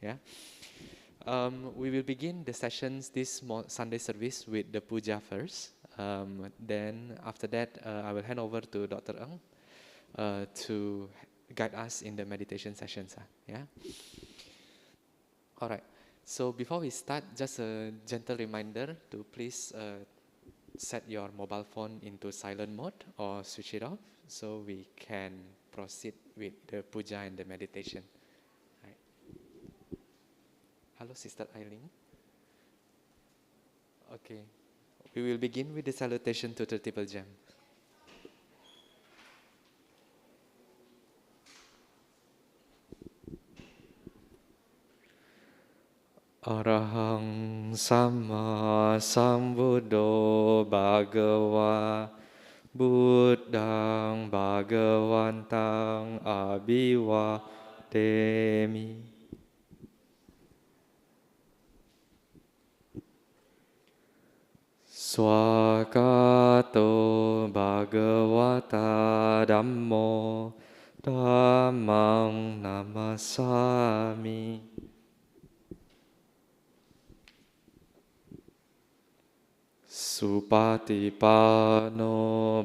Yeah. We will begin the sessions this Sunday service with the puja first. Then after that, I will hand over to Dr. Ng to guide us in the meditation sessions. Yeah. All right. So before we start, just a gentle reminder to please set your mobile phone into silent mode or switch it off so we can proceed with the puja and the meditation. Right. Hello, Sister Eileen. Okay. We will begin with the salutation to the triple gem. Arahang Samma Sambuddho Bhagava Buddhang Bhagavantang Abhivademi. Swakato Bhagavata Dhammo Dhammang Namasami. Supatipano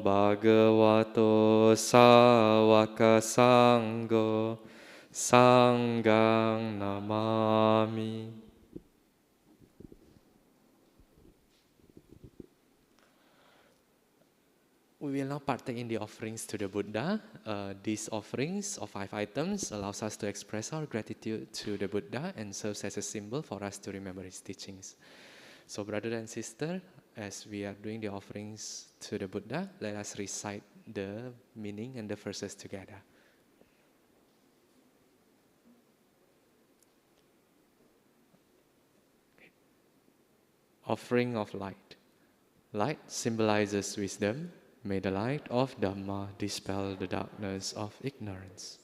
Bhagavato Sāvaka Sangho Sanghang Namami. We will now partake in the offerings to the Buddha. These offerings of 5 items allows us to express our gratitude to the Buddha and serves as a symbol for us to remember his teachings. So brother and sister, as we are doing the offerings to the Buddha, let us recite the meaning and the verses together. Offering of light. Light symbolizes wisdom. May the light of Dharma dispel the darkness of ignorance.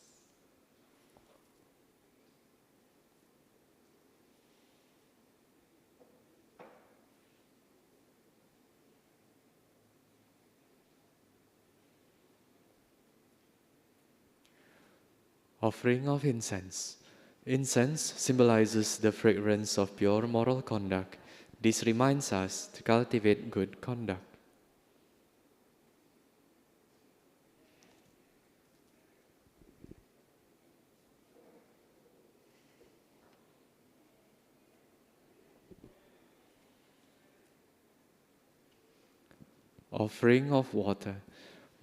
Offering of incense. Incense symbolizes the fragrance of pure moral conduct. This reminds us to cultivate good conduct. Offering of water.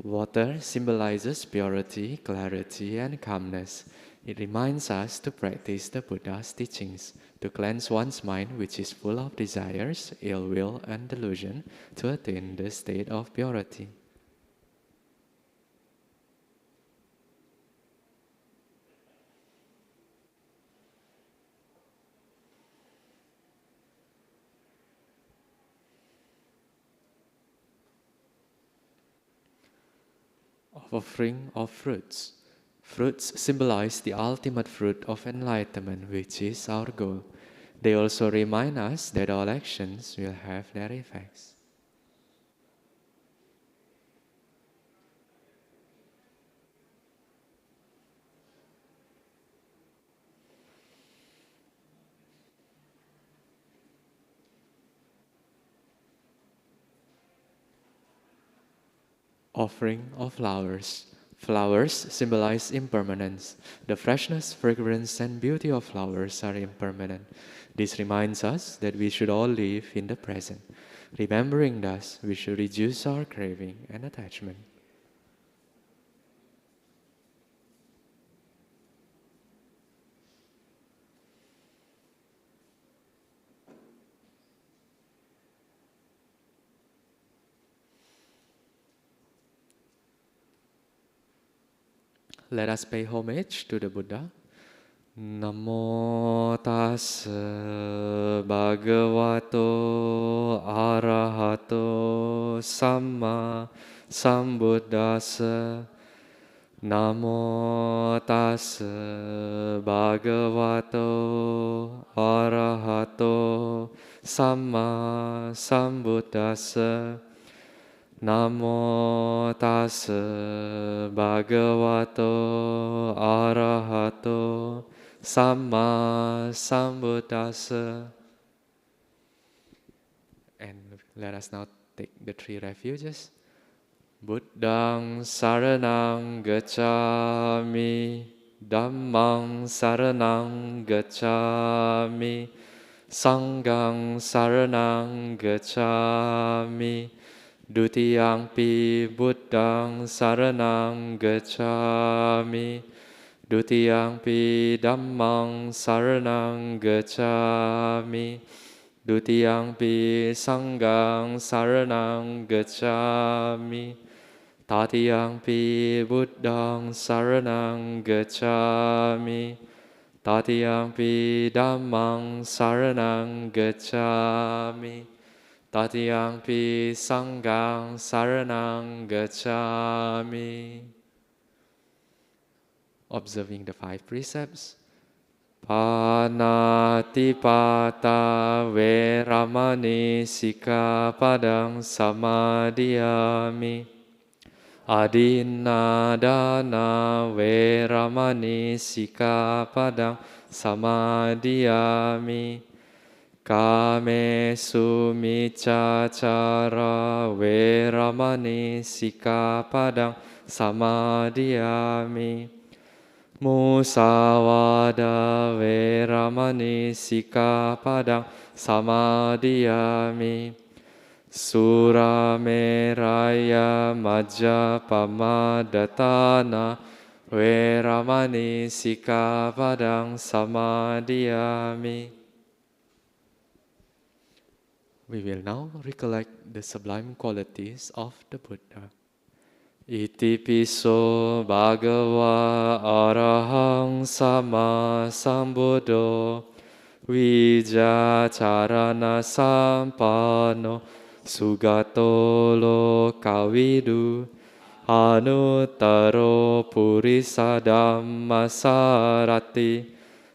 Water symbolizes purity, clarity, and calmness. It reminds us to practice the Buddha's teachings, to cleanse one's mind which is full of desires, ill will, and delusion, to attain the state of purity. Offering of fruits. Fruits symbolize the ultimate fruit of enlightenment, which is our goal. They also remind us that all actions will have their effects. Offering of flowers. Flowers symbolize impermanence. The freshness, fragrance, and beauty of flowers are impermanent. This reminds us that we should all live in the present. Remembering thus, we should reduce our craving and attachment. Let us pay homage to the Buddha. Namo tassa bhagavato arahato samma sambuddhassa. Namo tassa bhagavato arahato samma sambuddhassa. Namo tassa bhagavato arahato Samma Sambuddhassa. And let us now take the three refuges. Buddhang saranang gacchami, Dhammang saranang gacchami, Sanghang saranang gacchami, Dutiyampi Buddhang saranang gacchami, Dutiyampi Dhammang saranang gacchami, Dutiyampi Sanghang saranang gacchami, Tatiyampi Buddhang saranang gacchami, Tatiyampi Dhammang saranang gacchami, Tatiyampi Sanghang saranang gacchami. Observing the 5 precepts. Panatipata veramani sikkhapadang samadhiyami. Adinadana veramani sikkhapadang samadhiyami. Kamesu miccacara veramani sikkhapadang samadhiyami. Musawada veramani sikkhapadang samadhiyami. Surameraya majjapamadatthana veramani sikkhapadang samadhiyami. We will now recollect the sublime qualities of the Buddha. Iti piso bhagava arahang sama sambuddho Vijacarana sampano sugato lokavidu Anuttaro purisa dhammasarati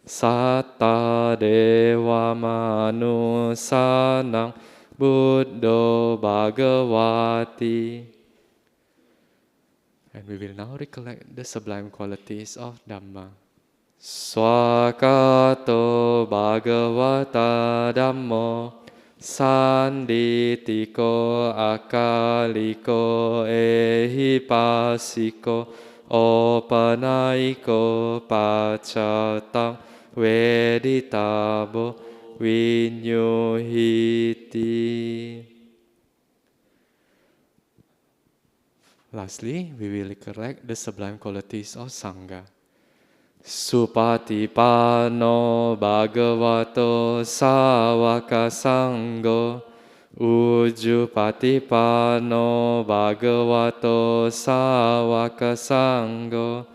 Satta dewa manusanang buddho bhagavati. And we will now recollect the sublime qualities of Dhamma. Swakato bhagavata Dhammo Sanditiko akaliko ehipasiko Opanaiko pacatang veditabo vinyuhiti. Lastly, we will recollect the sublime qualities of Sangha. Supatipano bhagavato sāvaka sangho Ujjupatipano bhagavato sāvaka sangho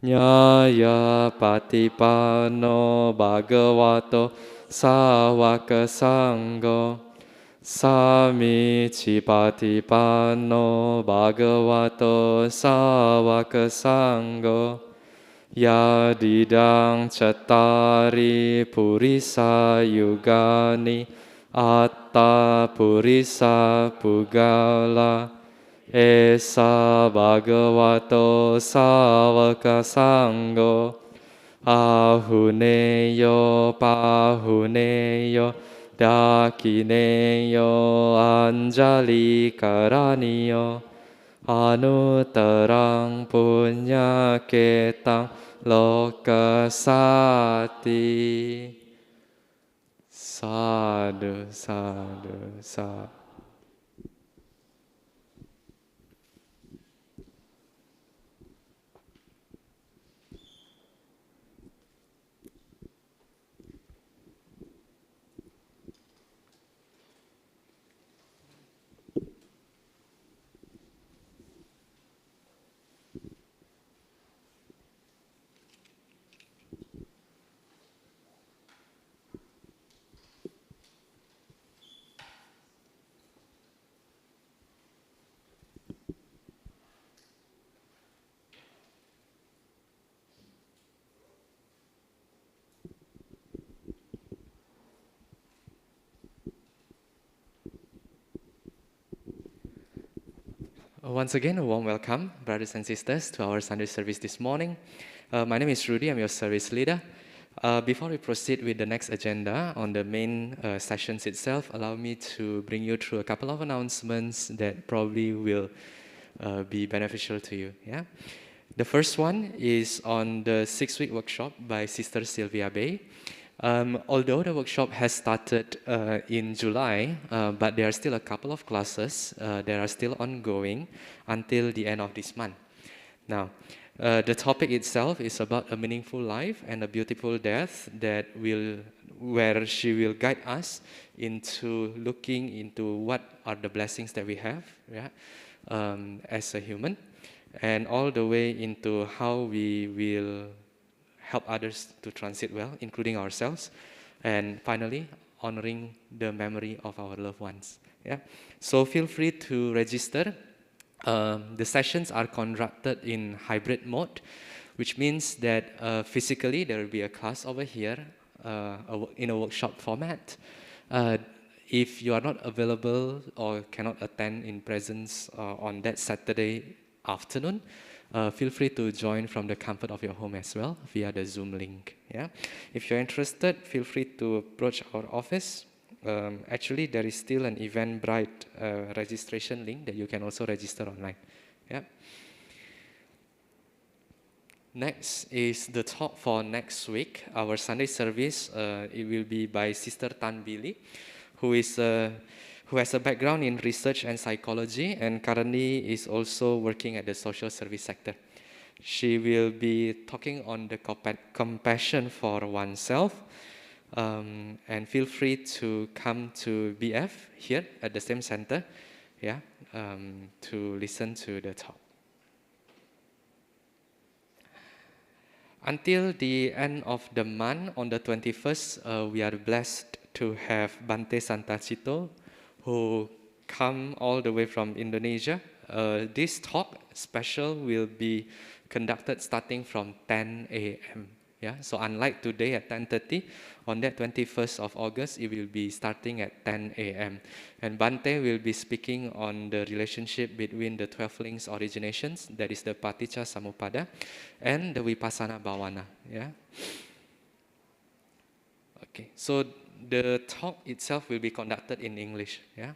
Nyaya patipano bhagavato sāvaka sangho Samicipatipano bhagavato sāvaka sangho Yadidang cattari purisa yugani atta purisa pugala Esa bhagavato sāvaka sangho Ahuneyo pahuneyo Dakineyo anjali karaniyo Anuttarang punyaketang lokasati. Sadhu, sadhu, sadhu. Once again, a warm welcome, brothers and sisters, to our Sunday service this morning. My name is Rudy, I'm your service leader. Before we proceed with the next agenda on the main sessions itself, allow me to bring you through a couple of announcements that probably will be beneficial to you. Yeah. The first one is on the 6-week workshop by Sister Sylvia Bay. Although the workshop has started in July, but there are still a couple of classes that are still ongoing until the end of this month. Now, the topic itself is about a meaningful life and a beautiful death where she will guide us into looking into what are the blessings that we have, yeah, as a human, and all the way into how we will help others to transit well, including ourselves, and finally, honoring the memory of our loved ones. Yeah, so feel free to register. The sessions are conducted in hybrid mode, which means that physically there will be a class over here in a workshop format. If you are not available or cannot attend in presence on that Saturday afternoon, feel free to join from the comfort of your home as well via the Zoom link. Yeah? If you're interested, feel free to approach our office. Actually, there is still an Eventbrite registration link that you can also register online. Yeah. Next is the talk for next week. Our Sunday service, it will be by Sister Tan Billy, who has a background in research and psychology and currently is also working at the social service sector. She will be talking on the compassion for oneself. And feel free to come to BF here at the same center, yeah, to listen to the talk. Until the end of the month, on the 21st, we are blessed to have Bante Santacito, who come all the way from Indonesia. This talk special will be conducted starting from 10 a.m. Yeah, so unlike today at 10:30, on that 21st of August, it will be starting at 10 a.m. And Bante will be speaking on the relationship between the 12 links originations, that is the Paticca Samuppada, and the Vipassana Bhavana. Yeah. Okay, so the talk itself will be conducted in English. Yeah.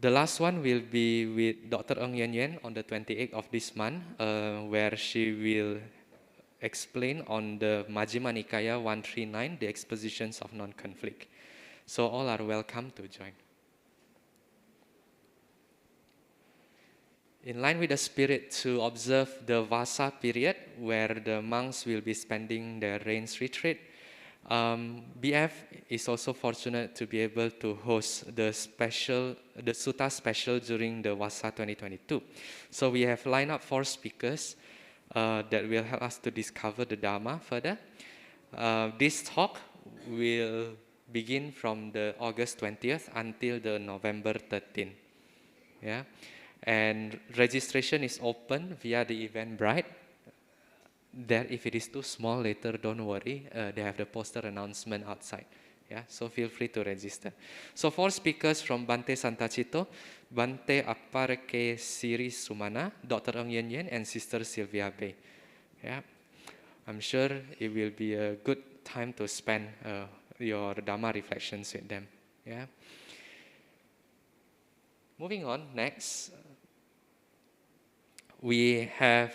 The last one will be with Dr. Ng Wai Chong on the 28th of this month, where she will explain on the Majjhima Nikaya 139, the expositions of non-conflict. So all are welcome to join. In line with the spirit to observe the Vasa period, where the monks will be spending their rains retreat, BF is also fortunate to be able to host the Sutta special during the Vasa 2022. So we have lined up 4 speakers that will help us to discover the Dharma further. This talk will begin from the August 20th until the November 13th. Yeah, and registration is open via the Eventbrite. That if it is too small later, don't worry. They have the poster announcement outside. Yeah, so feel free to register. So 4 speakers from Bante Santacito, Bante Apareke Siri Sumana, Dr. Ng Wai Chong, and Sister Sylvia Bay. Yeah, I'm sure it will be a good time to spend your Dharma reflections with them. Yeah. Moving on, next, we have,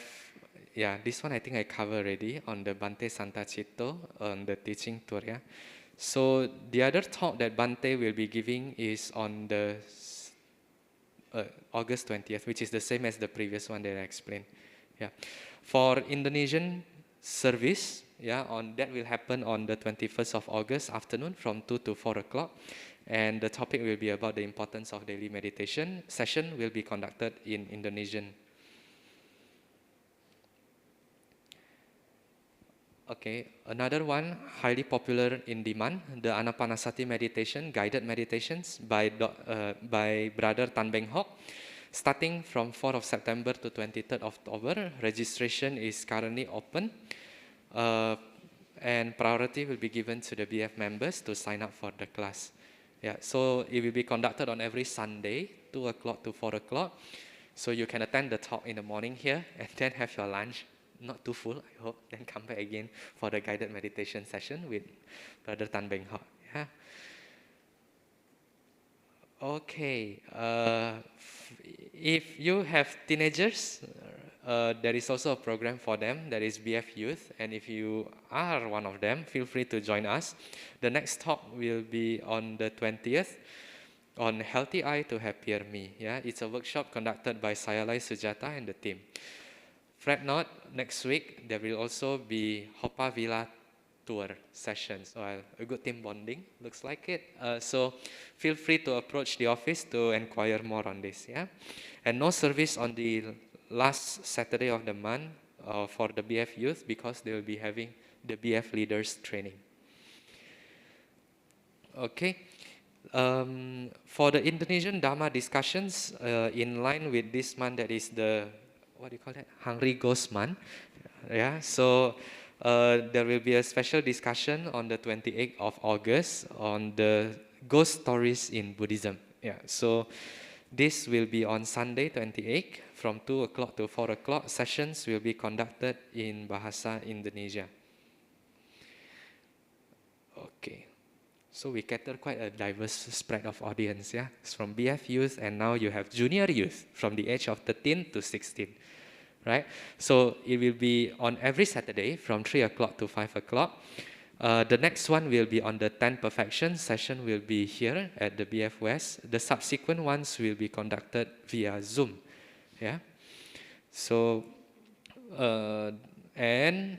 yeah, this one I think I covered already on the Bante Santacito on the teaching tour. Yeah. So the other talk that Bante will be giving is on the August 20th, which is the same as the previous one that I explained. Yeah. For Indonesian service, yeah, that will happen on the 21st of August afternoon from 2 to 4 o'clock. And the topic will be about the importance of daily meditation. Session will be conducted in Indonesian. Okay, another one highly popular in demand, the Anapanasati meditation, guided meditations by Brother Tan Beng Hok. Starting from 4th of September to 23rd of October, registration is currently open. And priority will be given to the BF members to sign up for the class. Yeah, so it will be conducted on every Sunday, 2 o'clock to 4 o'clock. So you can attend the talk in the morning here and then have your lunch not too full, I hope, then come back again for the guided meditation session with Brother Tan Beng Ho. Yeah. Okay. If you have teenagers, there is also a program for them that is BF Youth, and if you are one of them, feel free to join us. The next talk will be on the 20th on Healthy Eye to Happier Me. Yeah, it's a workshop conducted by Sayalai Sujata and the team. Fret not, next week there will also be Hopa Villa tour sessions. Well, a good team bonding, looks like it. So feel free to approach the office to inquire more on this. Yeah, and no service on the last Saturday of the month for the BF youth because they will be having the BF leaders training. Okay. For the Indonesian Dharma discussions, in line with this month, that is the, what do you call that? Hungry Ghost Month. Yeah, so there will be a special discussion on the 28th of August on the ghost stories in Buddhism. Yeah, so this will be on Sunday 28th from 2 o'clock to 4 o'clock. Sessions will be conducted in Bahasa Indonesia. Okay. So we cater quite a diverse spread of audience, yeah? It's from BF youth, and now you have junior youth from the age of 13 to 16, right? So it will be on every Saturday from 3 o'clock to 5 o'clock. The next one will be on the 10 Perfection session will be here at the BF West. The subsequent ones will be conducted via Zoom, yeah? So, and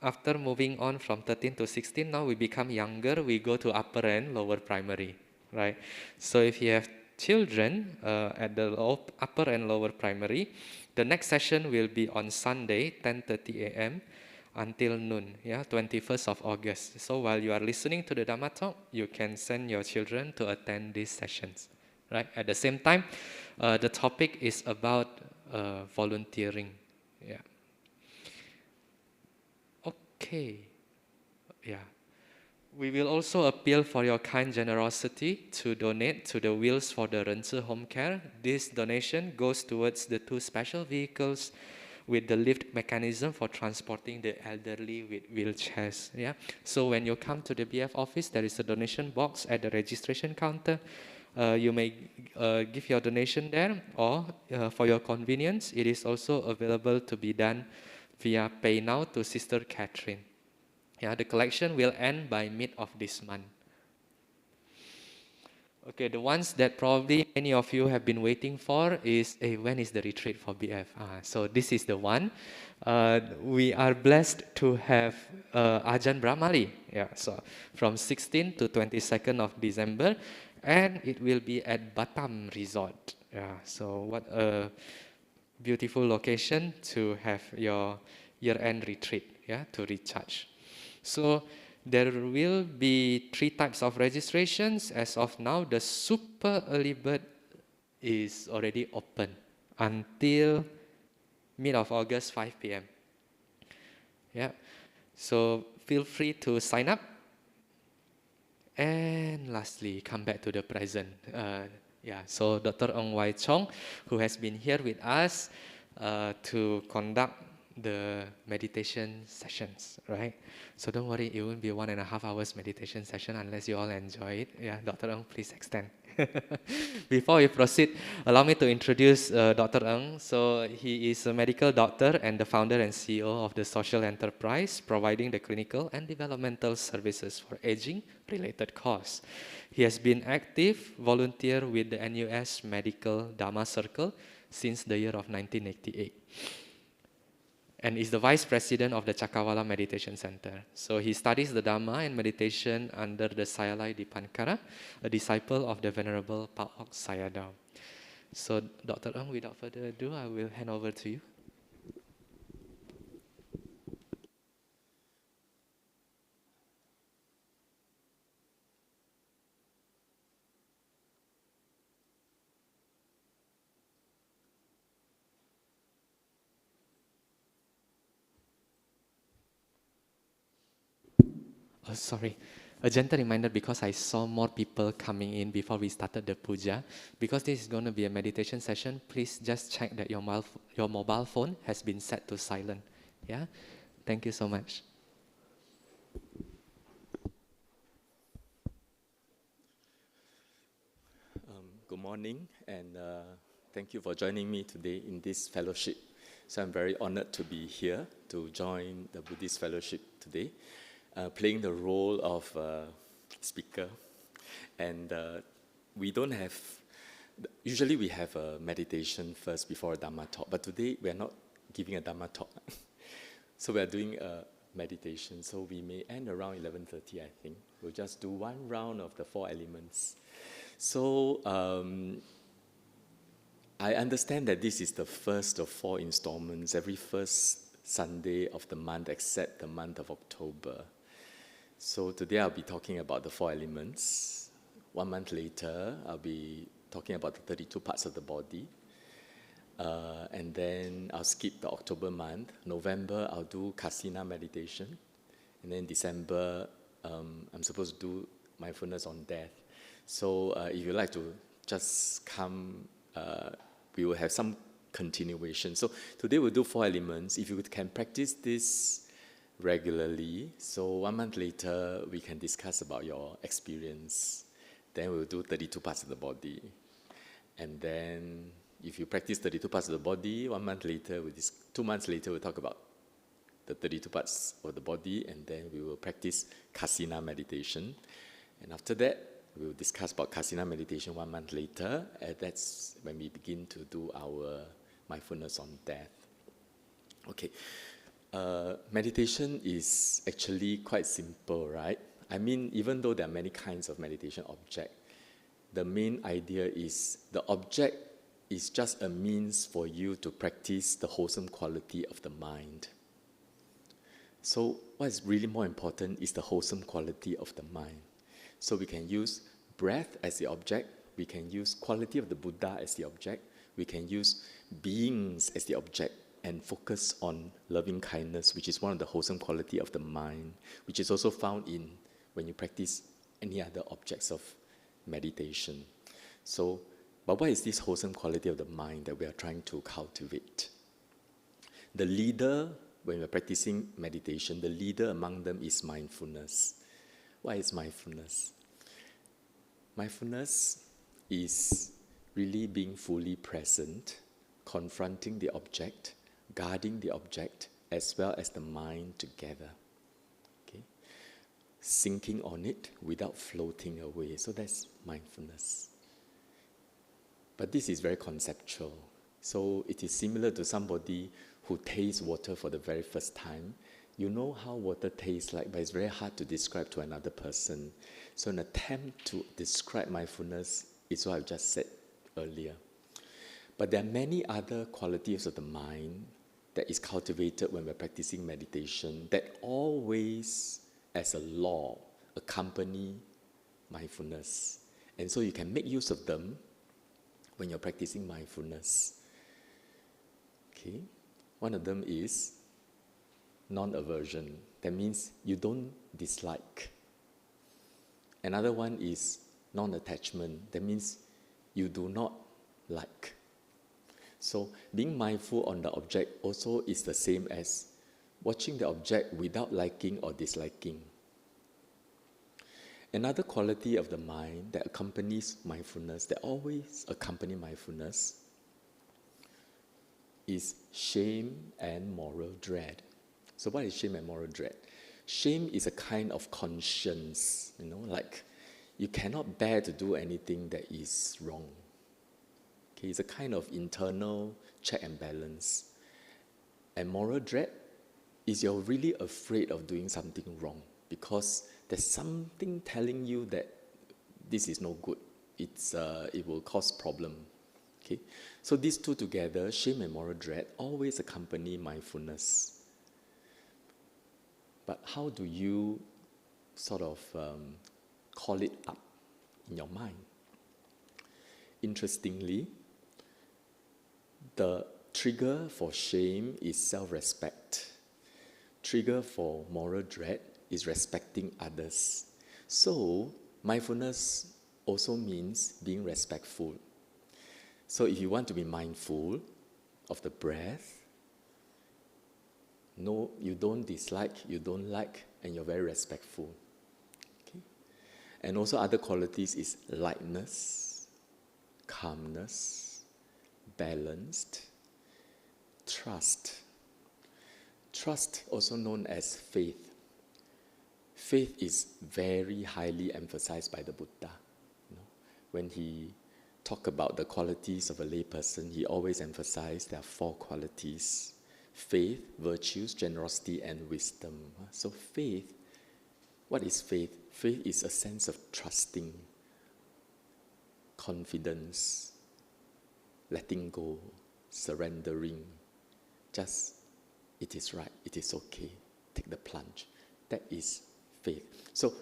after moving on from 13 to 16, now we become younger, we go to upper and lower primary, right? So if you have children at the upper and lower primary, the next session will be on Sunday, 10:30 a.m. until noon, yeah, 21st of August. So while you are listening to the Dhamma talk, you can send your children to attend these sessions, right? At the same time, the topic is about volunteering, yeah. Okay, yeah. We will also appeal for your kind generosity to donate to the Wheels for the Renzi Home Care. This donation goes towards the 2 special vehicles with the lift mechanism for transporting the elderly with wheelchairs. Yeah. So when you come to the BF office, there is a donation box at the registration counter. You may give your donation there, or for your convenience, it is also available to be done via Pay Now to Sister Catherine. Yeah, the collection will end by mid of this month. Okay, the ones that probably many of you have been waiting for is, when is the retreat for BF? So this is the one. We are blessed to have Ajahn Brahmali. Yeah, so from 16 to 22nd of December, and it will be at Batam Resort. Yeah, so what a beautiful location to have your year-end retreat, yeah, to recharge. So there will be 3 types of registrations. As of now, the super early bird is already open until mid of August, 5 p.m. Yeah, so feel free to sign up. And lastly, come back to the present. Yeah, so Dr. Ng Wai Chong, who has been here with us to conduct the meditation sessions, right? So don't worry, it won't be 1.5 hours meditation session unless you all enjoy it. Yeah, Dr. Ng, please extend. Before we proceed, allow me to introduce Dr. Ng. So he is a medical doctor and the founder and CEO of the social enterprise, providing the clinical and developmental services for aging-related cause. He has been active volunteer with the NUS Medical Dharma Circle since the year of 1988. And is the vice president of the Cakrawala Meditation Center. So he studies the Dharma and meditation under the Sayalai Dipankara, a disciple of the Venerable Paok Sayadaw. So Dr. Ng, without further ado, I will hand over to you. Oh, sorry. A gentle reminder, because I saw more people coming in before we started the puja. Because this is going to be a meditation session, please just check that your mobile phone has been set to silent. Yeah? Thank you so much. Good morning, and thank you for joining me today in this fellowship. So I'm very honored to be here to join the Buddhist fellowship today, playing the role of speaker. And we don't have, usually we have a meditation first before a Dharma talk, but today we are not giving a Dharma talk. So we are doing a meditation, so we may end around 11:30, I think. We'll just do one round of the 4 elements. So I understand that this is the first of 4 installments, every first Sunday of the month except the month of October. So today I'll be talking about the 4 elements. 1 month later, I'll be talking about the 32 parts of the body. And then I'll skip the October month. November, I'll do Kasina meditation. And then December, I'm supposed to do mindfulness on death. So if you'd like to just come, we will have some continuation. So today we'll do 4 elements. If you can practice this regularly, so 1 month later, we can discuss about your experience. Then we'll do 32 parts of the body. And then if you practice 32 parts of the body, 1 month later, 2 months later, we'll talk about the 32 parts of the body, and then we will practice Kasina meditation. And after that, we'll discuss about Kasina meditation 1 month later, and that's when we begin to do our mindfulness on death. Okay, meditation is actually quite simple, right? I mean, even though there are many kinds of meditation object, the main idea is the object is just a means for you to practice the wholesome quality of the mind. So what is really more important is the wholesome quality of the mind. So we can use breath as the object, we can use quality of the Buddha as the object, we can use beings as the object, and focus on loving kindness, which is one of the wholesome quality of the mind, which is also found in when you practice any other objects of meditation. So, but what is this wholesome quality of the mind that we are trying to cultivate? The leader, when we're practicing meditation, the leader among them is mindfulness. What is mindfulness? Mindfulness is really being fully present, confronting the object, guarding the object, as well as the mind together. Okay? Sinking on it without floating away. So that's mindfulness. But this is very conceptual. So it is similar to somebody who tastes water for the very first time. You know how water tastes like, but it's very hard to describe to another person. So an attempt to describe mindfulness is what I've just said earlier. But there are many other qualities of the mind that is cultivated when we're practicing meditation that always, as a law, accompany mindfulness. And so you can make use of them when you're practicing mindfulness. Okay? One of them is non-aversion. That means you don't dislike. Another one is non-attachment. That means you do not like. So being mindful on the object also is the same as watching the object without liking or disliking. Another quality of the mind that accompanies mindfulness, that always accompany mindfulness, is shame and moral dread. So what is shame and moral dread? Shame is a kind of conscience, like you cannot bear to do anything that is wrong. Okay, it's a kind of internal check and balance. And moral dread is you're really afraid of doing something wrong because there's something telling you that this is no good. It will cause problem. Okay, so these two together, shame and moral dread, always accompany mindfulness. But how do you sort of call it up in your mind? Interestingly, the trigger for shame is self-respect. Trigger for moral dread is respecting others. So, mindfulness also means being respectful. So if you want to be mindful of the breath, no, you don't dislike, you don't like, and you're very respectful. Okay? And also other qualities is lightness, calmness, balanced, trust. Trust, also known as faith. Faith is very highly emphasized by the Buddha. When he talked about the qualities of a layperson, he always emphasized there are 4 qualities: faith, virtues, generosity, and wisdom. So faith, what is faith? Faith is a sense of trusting, confidence, letting go, surrendering. Just, it is right, it is okay, take the plunge. That is faith. So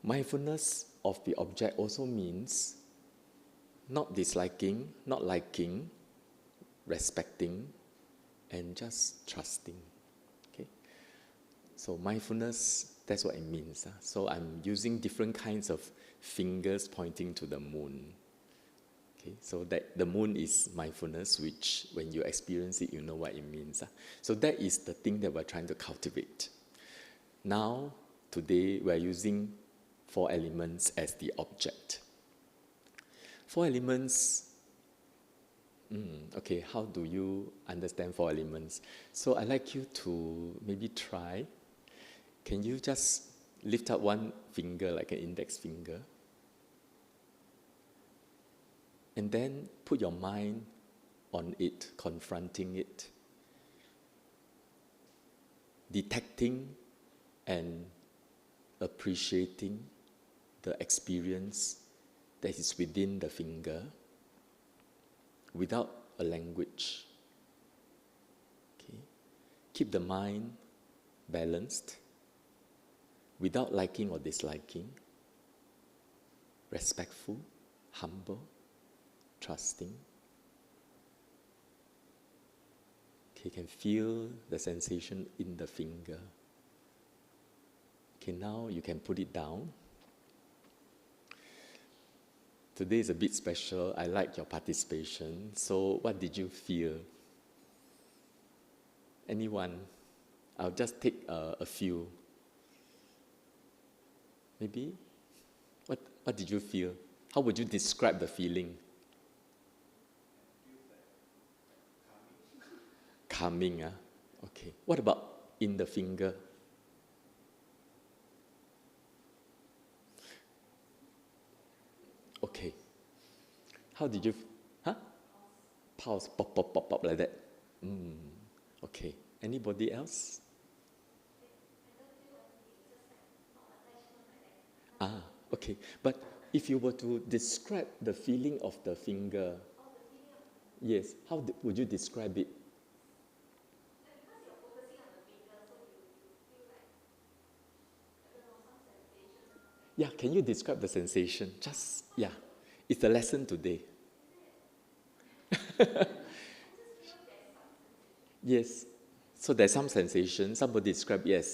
mindfulness of the object also means not disliking, not liking, respecting, and just trusting. Okay? So mindfulness, that's what it means. So I'm using different kinds of fingers pointing to the moon. Okay? So that the moon is mindfulness, which when you experience it, you know what it means. So that is the thing that we're trying to cultivate. Now, today, we're using 4 elements as the object. 4 elements, okay, how do you understand 4 elements? So I'd like you to maybe try. Can you just lift up one finger, like an index finger? And then put your mind on it, confronting it, detecting and appreciating the experience that is within the finger without a language. Okay. Keep the mind balanced without liking or disliking, respectful, humble, trusting. Okay, you can feel the sensation in the finger. Okay, now you can put it down. Today is a bit special. I like your participation. So what did you feel? Anyone? I'll just take a few. Maybe? What did you feel? How would you describe the feeling? Calming. Okay. What about in the finger? Okay. How did you... Pulse. Pop, pop, pop, pop, like that. Okay. Anybody else? Okay. But if you were to describe the feeling of the finger, yes, how would you describe it? Yeah, can you describe the sensation? Just, yeah. It's the lesson today. Yes. So there's some sensation. Somebody described it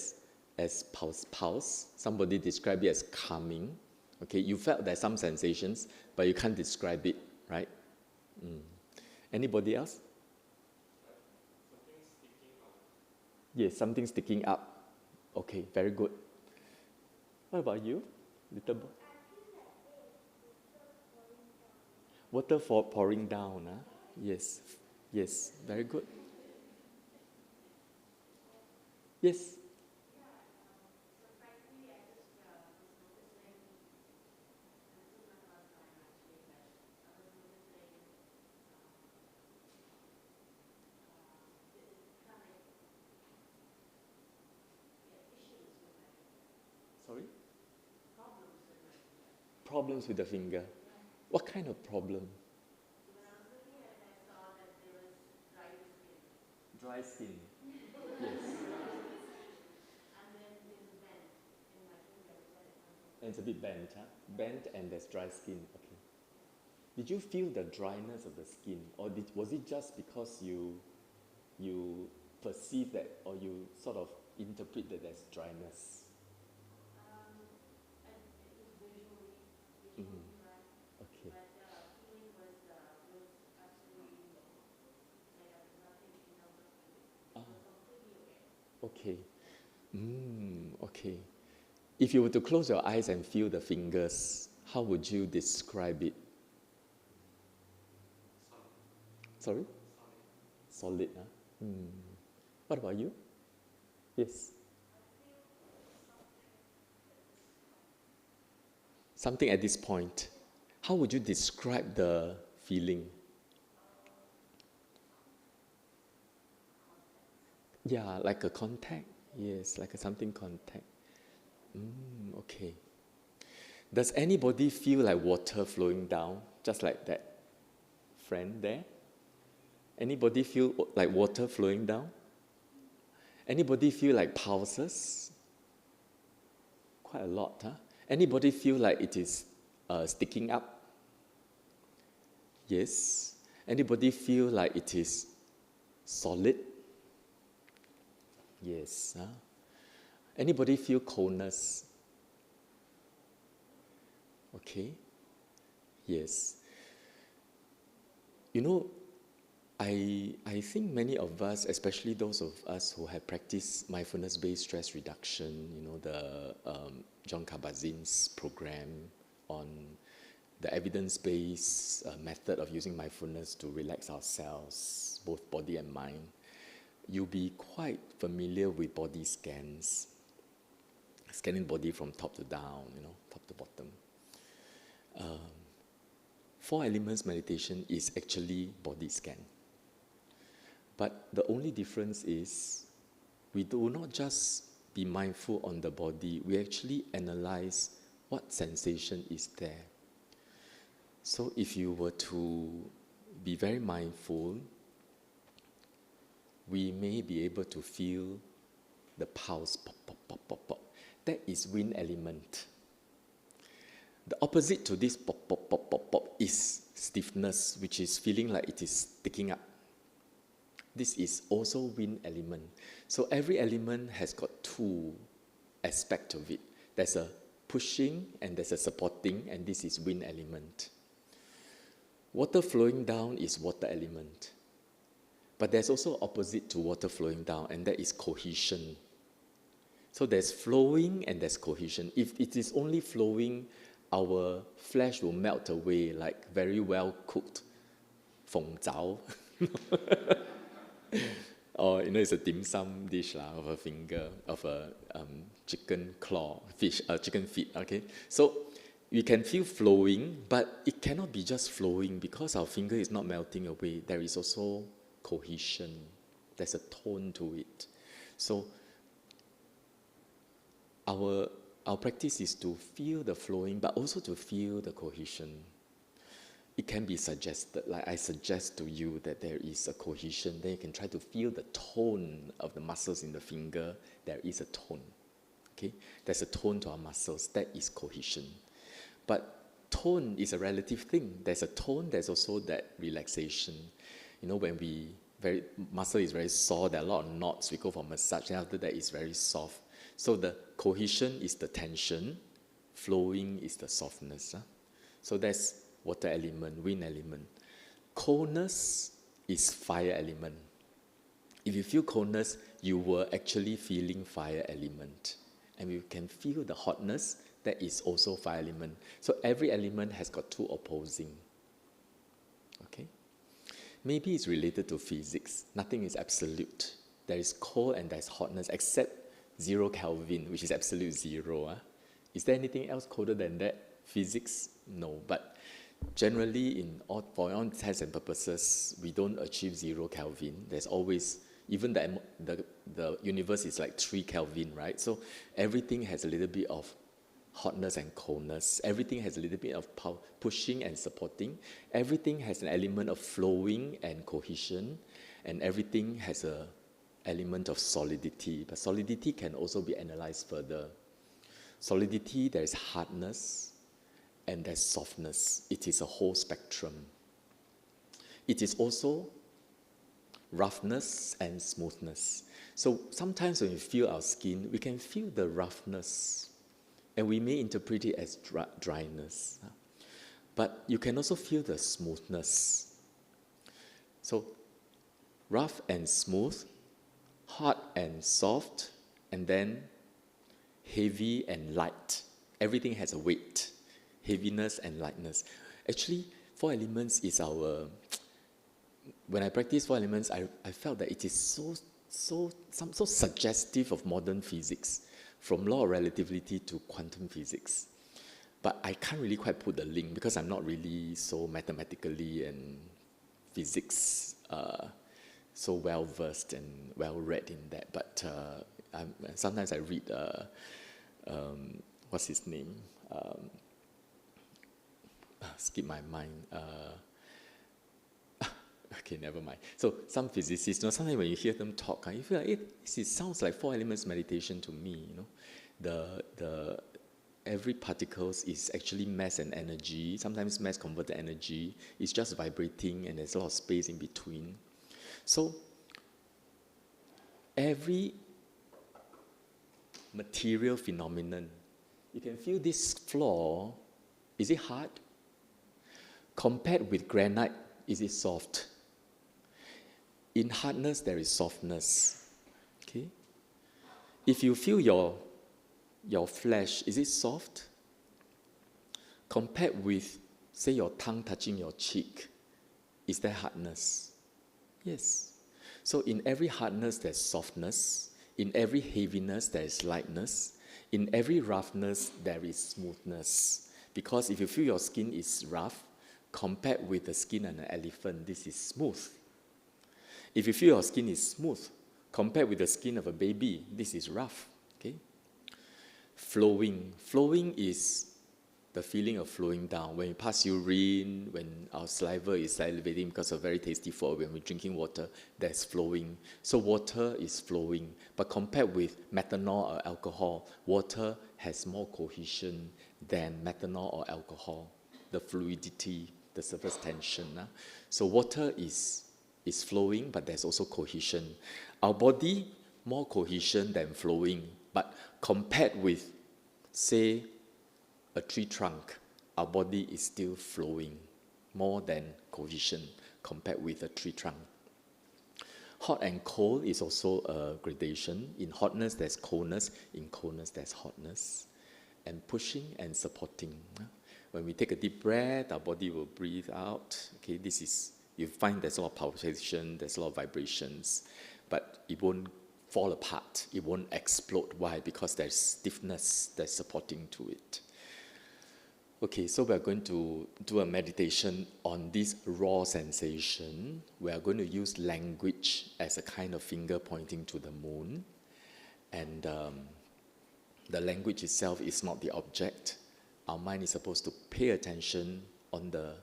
as pulse. Somebody described it as calming. Okay, you felt there's some sensations, but you can't describe it, right? Anybody else? Yes, something sticking up. Okay, very good. What about you, little boy? Water pouring down. Yes, yes, very good. Yes. Sorry? Problems with the finger. What kind of problem? Dry skin. Yes. And it's a bit bent, Bent and there's dry skin. Okay. Did you feel the dryness of the skin, or was it just because you perceive that, or you sort of interpret that there's dryness? Okay. Okay. Okay. If you were to close your eyes and feel the fingers, how would you describe it? Sorry? Solid, huh? What about you? Yes. Something at this point. How would you describe the feeling? Yeah, like a contact. Yes, like a something contact. Okay. Does anybody feel like water flowing down, just like that friend there? Anybody feel like water flowing down? Anybody feel like pulses? Quite a lot, huh? Anybody feel like it is sticking up? Yes. Anybody feel like it is solid? Yes. Huh? Anybody feel coldness? Okay. Yes. You know, I think many of us, especially those of us who have practiced mindfulness-based stress reduction, the John Kabat-Zinn's program on the evidence-based method of using mindfulness to relax ourselves, both body and mind, you'll be quite familiar with body scans, scanning body from top to down, top to bottom. 4 elements meditation is actually body scan. But the only difference is we do not just be mindful on the body, we actually analyze what sensation is there. So if you were to be very mindful, we may be able to feel the pulse, pop, pop, pop, pop, pop. That is wind element. The opposite to this pop, pop, pop, pop, pop is stiffness, which is feeling like it is sticking up. This is also wind element. So every element has got 2 aspects of it. There's a pushing and there's a supporting, and this is wind element. Water flowing down is water element. But there's also opposite to water flowing down, and that is cohesion. So there's flowing and there's cohesion. If it is only flowing, our flesh will melt away like very well cooked feng zhao. Or it's a dim sum dish of a finger, of a chicken claw, chicken feet. Okay, so we can feel flowing, but it cannot be just flowing because our finger is not melting away. There is also cohesion. There's a tone to it. So our practice is to feel the flowing, but also to feel the cohesion. It can be suggested, like I suggest to you that there is a cohesion. Then you can try to feel the tone of the muscles in the finger. There is a tone. Okay? There's a tone to our muscles. That is cohesion. But tone is a relative thing. There's a tone, there's also that relaxation. When muscle is very sore, there are a lot of knots, we go for massage, and after that it's very soft. So the cohesion is the tension, flowing is the softness. So that's water element, wind element. Coldness is fire element. If you feel coldness, you were actually feeling fire element. And you can feel the hotness, that is also fire element. So every element has got 2 opposing. Okay? Maybe it's related to physics. Nothing is absolute. There is cold and there's hotness, except 0 Kelvin, which is absolute 0. Is there anything else colder than that? Physics? No. But generally, for all intents and purposes, we don't achieve 0 Kelvin. There's always, even the universe is like 3 Kelvin, right? So everything has a little bit of hotness and coldness. Everything has a little bit of pushing and supporting. Everything has an element of flowing and cohesion. And everything has an element of solidity. But solidity can also be analyzed further. Solidity, there is hardness and there's softness. It is a whole spectrum. It is also roughness and smoothness. So sometimes when we feel our skin, we can feel the roughness, and we may interpret it as dryness. But you can also feel the smoothness. So rough and smooth hot and soft, and then heavy and light. Everything has a weight. Heaviness and lightness. Actually, 4 elements is our... When I practice 4 elements, I felt that it is so suggestive of modern physics, from law of relativity to quantum physics. But I can't really quite put the link because I'm not really so mathematically and physics so well versed and well read in that. But sometimes I read what's his name? Skip my mind. Okay, never mind. So some physicists, sometimes when you hear them talk, you feel like it sounds like 4 elements meditation to me. The every particles is actually mass and energy. Sometimes mass converted energy is just vibrating, and there's a lot of space in between. So every material phenomenon, you can feel this floor. Is it hard? Compared with granite, is it soft? In hardness, there is softness. Okay? If you feel your flesh, is it soft? Compared with, say, your tongue touching your cheek, is there hardness? Yes. So in every hardness, there's softness. In every heaviness, there is lightness. In every roughness, there is smoothness. Because if you feel your skin is rough, compared with the skin of an elephant, this is smooth. If you feel your skin is smooth, compared with the skin of a baby, this is rough. Okay? Flowing. Flowing is the feeling of flowing down. When we pass urine, when our saliva is salivating because of very tasty food, when we're drinking water, there's flowing. So water is flowing. But compared with methanol or alcohol, water has more cohesion than methanol or alcohol. The fluidity, the surface tension. So water is flowing, but there's also cohesion. Our body, more cohesion than flowing. But compared with, say, a tree trunk, our body is still flowing, more than cohesion compared with a tree trunk. Hot and cold is also a gradation. In hotness, there's coldness. In coldness, there's hotness. And pushing and supporting. When we take a deep breath, our body will breathe out. Okay, this is, you find there's a lot of pulsation, there's a lot of vibrations, but it won't fall apart. It won't explode. Why? Because there's stiffness that's supporting to it. Okay, so we're going to do a meditation on this raw sensation. We are going to use language as a kind of finger pointing to the moon. And the language itself is not the object. Our mind is supposed to pay attention on the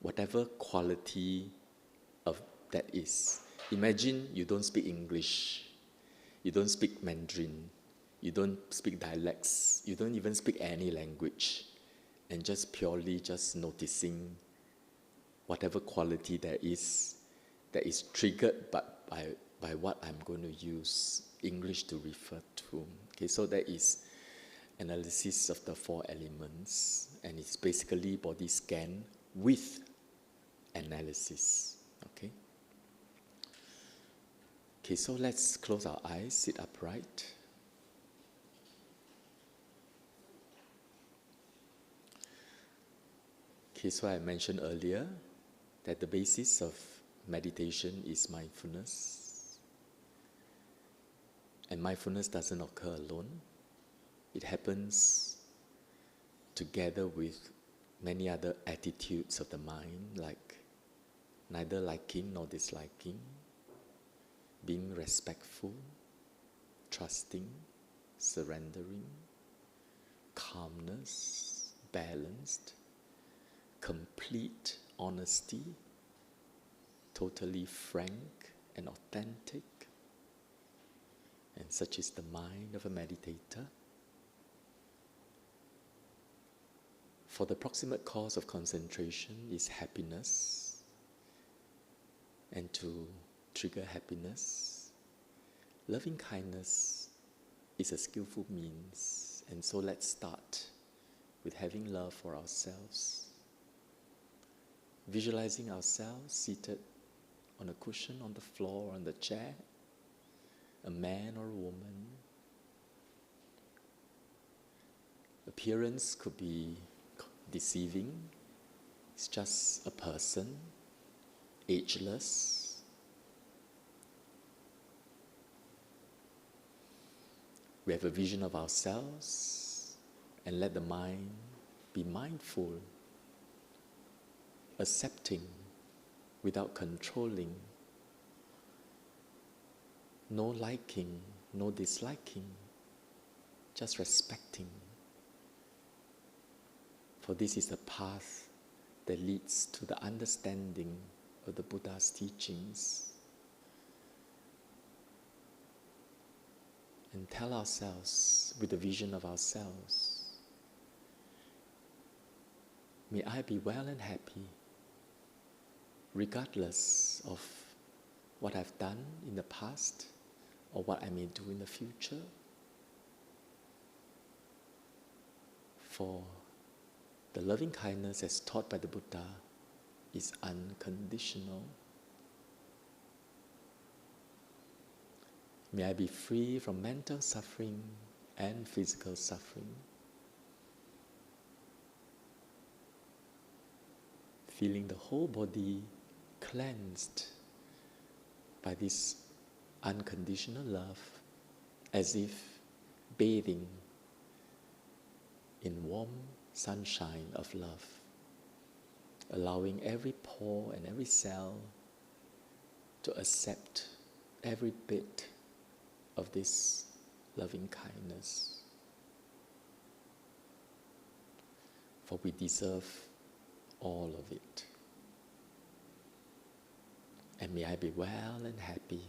whatever quality of that is. Imagine you don't speak English. You don't speak Mandarin. You don't speak dialects. You don't even speak any language. And just purely just noticing whatever quality there is that is triggered by what I'm going to use English to refer to. Okay, so that is analysis of the 4 elements, and it's basically body scan with analysis. Okay. Okay, so let's close our eyes, sit upright. Okay, so I mentioned earlier that the basis of meditation is mindfulness. And mindfulness doesn't occur alone. It happens together with many other attitudes of the mind, like neither liking nor disliking, being respectful, trusting, surrendering, calmness, balanced, complete honesty, totally frank and authentic. And such is the mind of a meditator. For the proximate cause of concentration is happiness. And to trigger happiness, loving kindness is a skillful means. And so let's start with having love for ourselves. Visualizing ourselves seated on a cushion on the floor or on the chair, a man or a woman. Appearance could be deceiving. It's just a person, ageless. We have a vision of ourselves, and let the mind be mindful, accepting without controlling, no liking, no disliking, just respecting. For this is the path that leads to the understanding of the Buddha's teachings. And tell ourselves, with the vision of ourselves, may I be well and happy, regardless of what I've done in the past or what I may do in the future. For the loving kindness as taught by the Buddha is unconditional. May I be free from mental suffering and physical suffering. Feeling the whole body cleansed by this unconditional love, as if bathing in warm sunshine of love, allowing every pore and every cell to accept every bit of this loving kindness. For we deserve all of it. And may I be well and happy,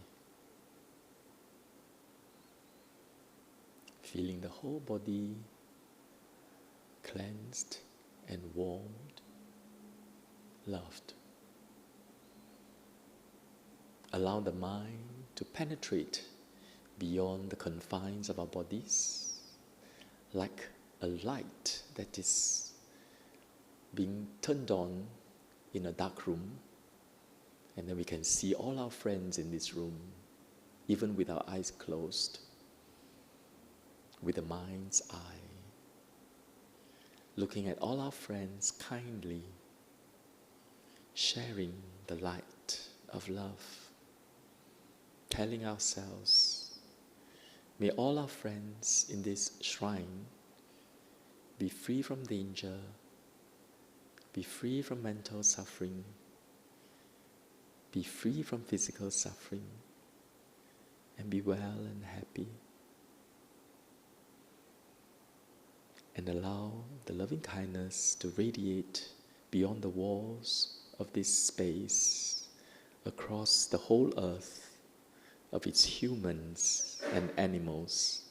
feeling the whole body cleansed and warmed, loved. Allow the mind to penetrate beyond the confines of our bodies, like a light that is being turned on in a dark room, and then we can see all our friends in this room, even with our eyes closed, with the mind's eye, looking at all our friends kindly, sharing the light of love, telling ourselves, may all our friends in this shrine be free from danger, be free from mental suffering, be free from physical suffering, and be well and happy. And allow the loving kindness to radiate beyond the walls of this space, across the whole earth of its humans and animals,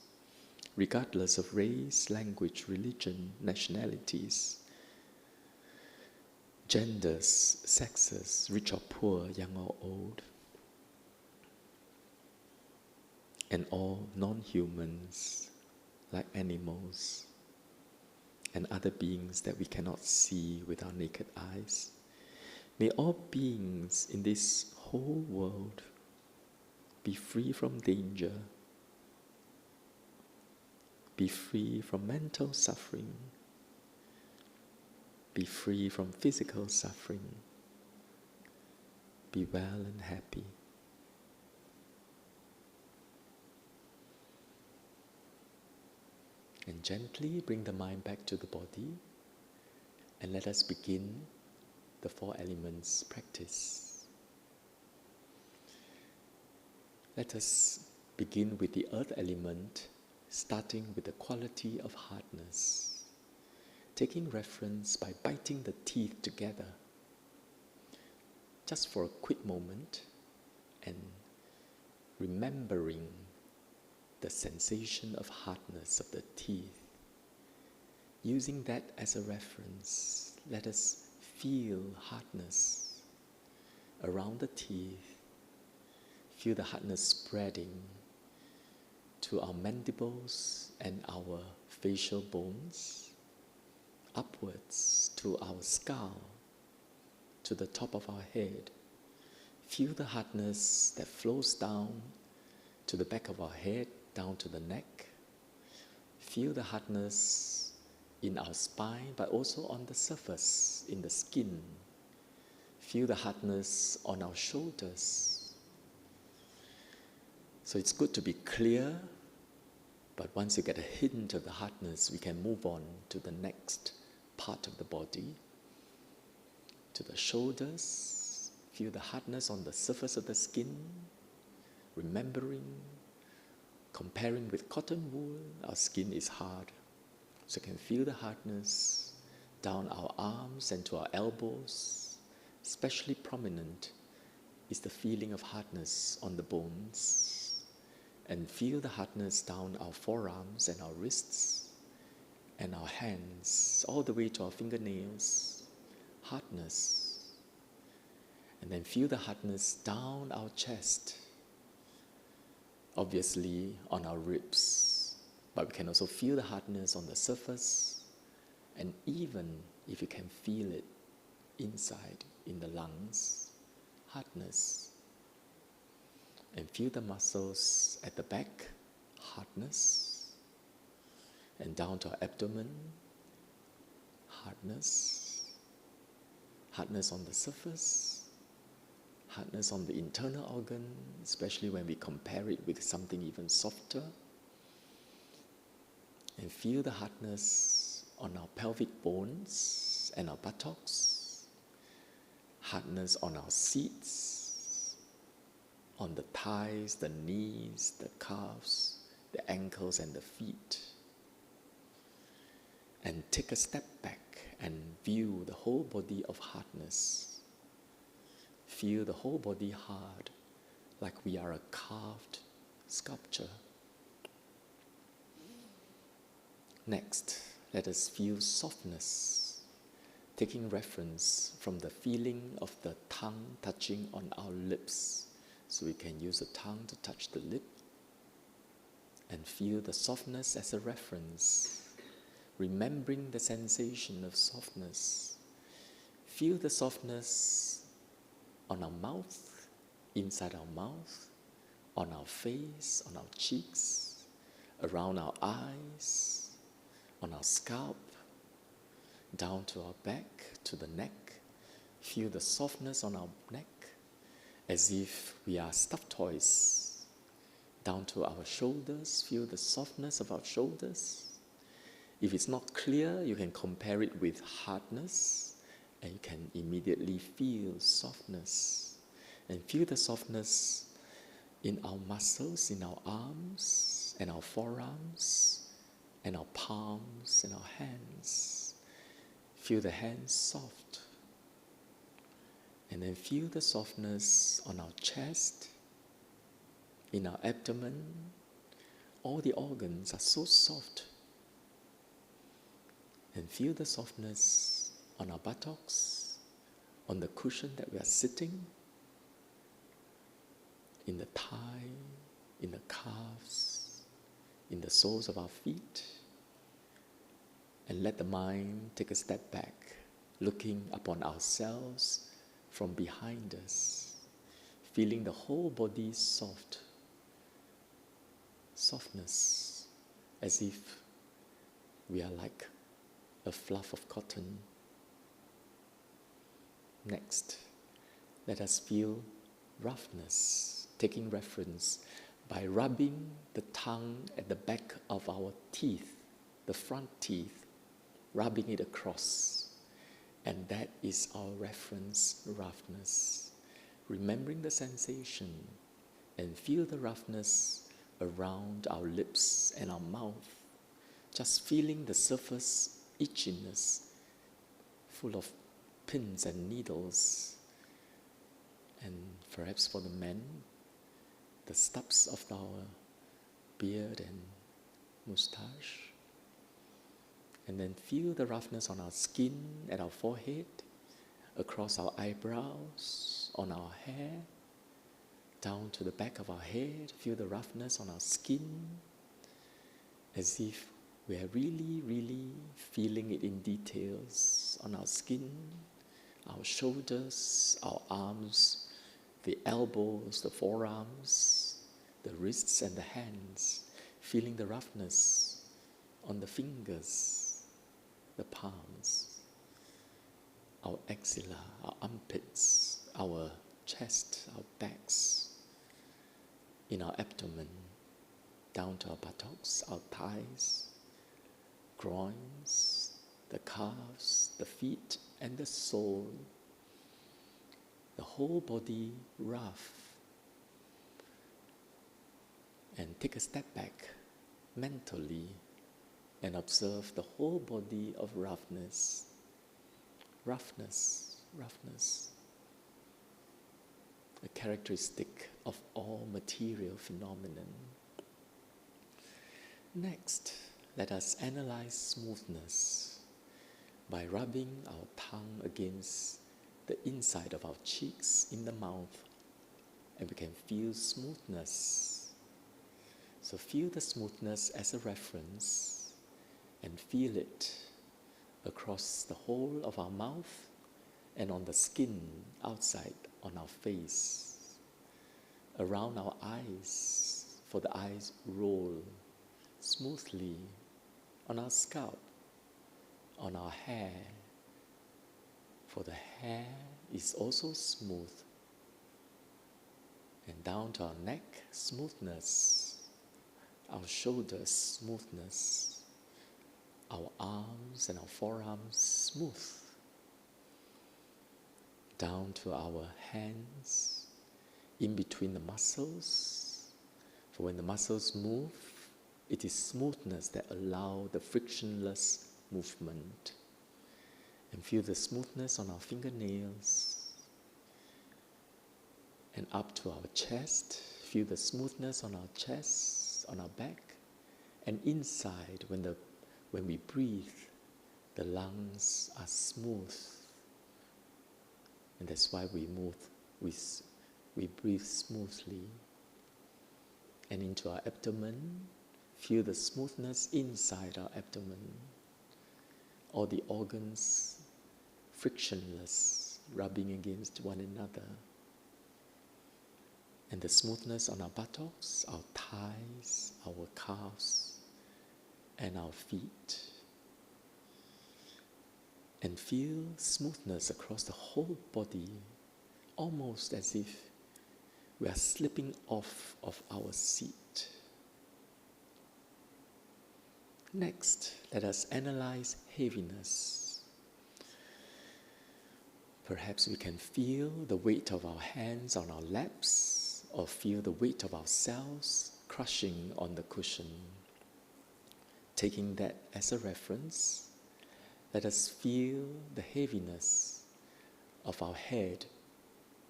regardless of race, language, religion, nationalities, genders, sexes, rich or poor, young or old, and all non-humans like animals and other beings that we cannot see with our naked eyes. May all beings in this whole world be free from danger, be free from mental suffering, be free from physical suffering, be well and happy. And gently bring the mind back to the body, and let us begin the 4 elements practice. Let us begin with the earth element, starting with the quality of hardness, taking reference by biting the teeth together, just for a quick moment, and remembering the sensation of hardness of the teeth. Using that as a reference, let us feel hardness around the teeth. Feel the hardness spreading to our mandibles and our facial bones, upwards to our skull, to the top of our head. Feel the hardness that flows down to the back of our head, down to the neck. Feel the hardness in our spine, but also on the surface, in the skin. Feel the hardness on our shoulders. So it's good to be clear, but once you get a hint of the hardness, we can move on to the next part of the body, to the shoulders. Feel the hardness on the surface of the skin, remembering, comparing with cotton wool, our skin is hard. So you can feel the hardness down our arms and to our elbows. Especially prominent is the feeling of hardness on the bones. And feel the hardness down our forearms and our wrists and our hands, all the way to our fingernails. Hardness. And then feel the hardness down our chest. Obviously on our ribs, but we can also feel the hardness on the surface, and even if you can feel it inside in the lungs, hardness. And feel the muscles at the back, hardness, and down to our abdomen, hardness, hardness on the surface, hardness on the internal organ, especially when we compare it with something even softer. And feel the hardness on our pelvic bones and our buttocks, hardness on our seats, on the thighs, the knees, the calves, the ankles and the feet. And take a step back and view the whole body of hardness. Feel the whole body hard, like we are a carved sculpture. Next, let us feel softness, taking reference from the feeling of the tongue touching on our lips. So we can use the tongue to touch the lip and feel the softness as a reference, remembering the sensation of softness. Feel the softness on our mouth, inside our mouth, on our face, on our cheeks, around our eyes, on our scalp, down to our back, to the neck. Feel the softness on our neck, as if we are stuffed toys. Down to our shoulders, feel the softness of our shoulders. If it's not clear, you can compare it with hardness, and you can immediately feel softness. And feel the softness in our muscles, in our arms, and our forearms, and our palms, and our hands. Feel the hands soft. And then feel the softness on our chest, in our abdomen. All the organs are so soft. And feel the softness on our buttocks, on the cushion that we are sitting, in the thigh, in the calves, in the soles of our feet. And let the mind take a step back, looking upon ourselves from behind us, feeling the whole body soft, softness, as if we are like a fluff of cotton. Next, let us feel roughness, taking reference by rubbing the tongue at the back of our teeth, the front teeth, rubbing it across. And that is our reference, roughness. Remembering the sensation, and feel the roughness around our lips and our mouth. Just feeling the surface itchiness, full of pins and needles. And perhaps for the men, the stubs of our beard and moustache. And then feel the roughness on our skin, at our forehead, across our eyebrows, on our hair, down to the back of our head. Feel the roughness on our skin, as if we are really, really feeling it in details on our skin, our shoulders, our arms, the elbows, the forearms, the wrists and the hands, feeling the roughness on the fingers, the palms, our axilla, our armpits, our chest, our backs, in our abdomen, down to our buttocks, our thighs, groins, the calves, the feet, and the sole. The whole body rough. And take a step back mentally and observe the whole body of roughness. Roughness, roughness. A characteristic of all material phenomenon. Next, let us analyze smoothness by rubbing our tongue against the inside of our cheeks in the mouth, and we can feel smoothness. So feel the smoothness as a reference and feel it across the whole of our mouth and on the skin outside on our face, around our eyes, for the eyes roll smoothly, on our scalp, on our hair, for the hair is also smooth, and down to our neck, smoothness, our shoulders, smoothness, our arms and our forearms, smooth, down to our hands, in between the muscles, for when the muscles move, it is smoothness that allows the frictionless movement. And feel the smoothness on our fingernails. And up to our chest, feel the smoothness on our chest, on our back. And inside, when we breathe, the lungs are smooth. And that's why we breathe smoothly. And into our abdomen, feel the smoothness inside our abdomen. All the organs frictionless, rubbing against one another. And the smoothness on our buttocks, our thighs, our calves, and our feet. And feel smoothness across the whole body, almost as if we are slipping off of our seat. Next, let us analyze heaviness. Perhaps we can feel the weight of our hands on our laps, or feel the weight of ourselves crushing on the cushion. Taking that as a reference, let us feel the heaviness of our head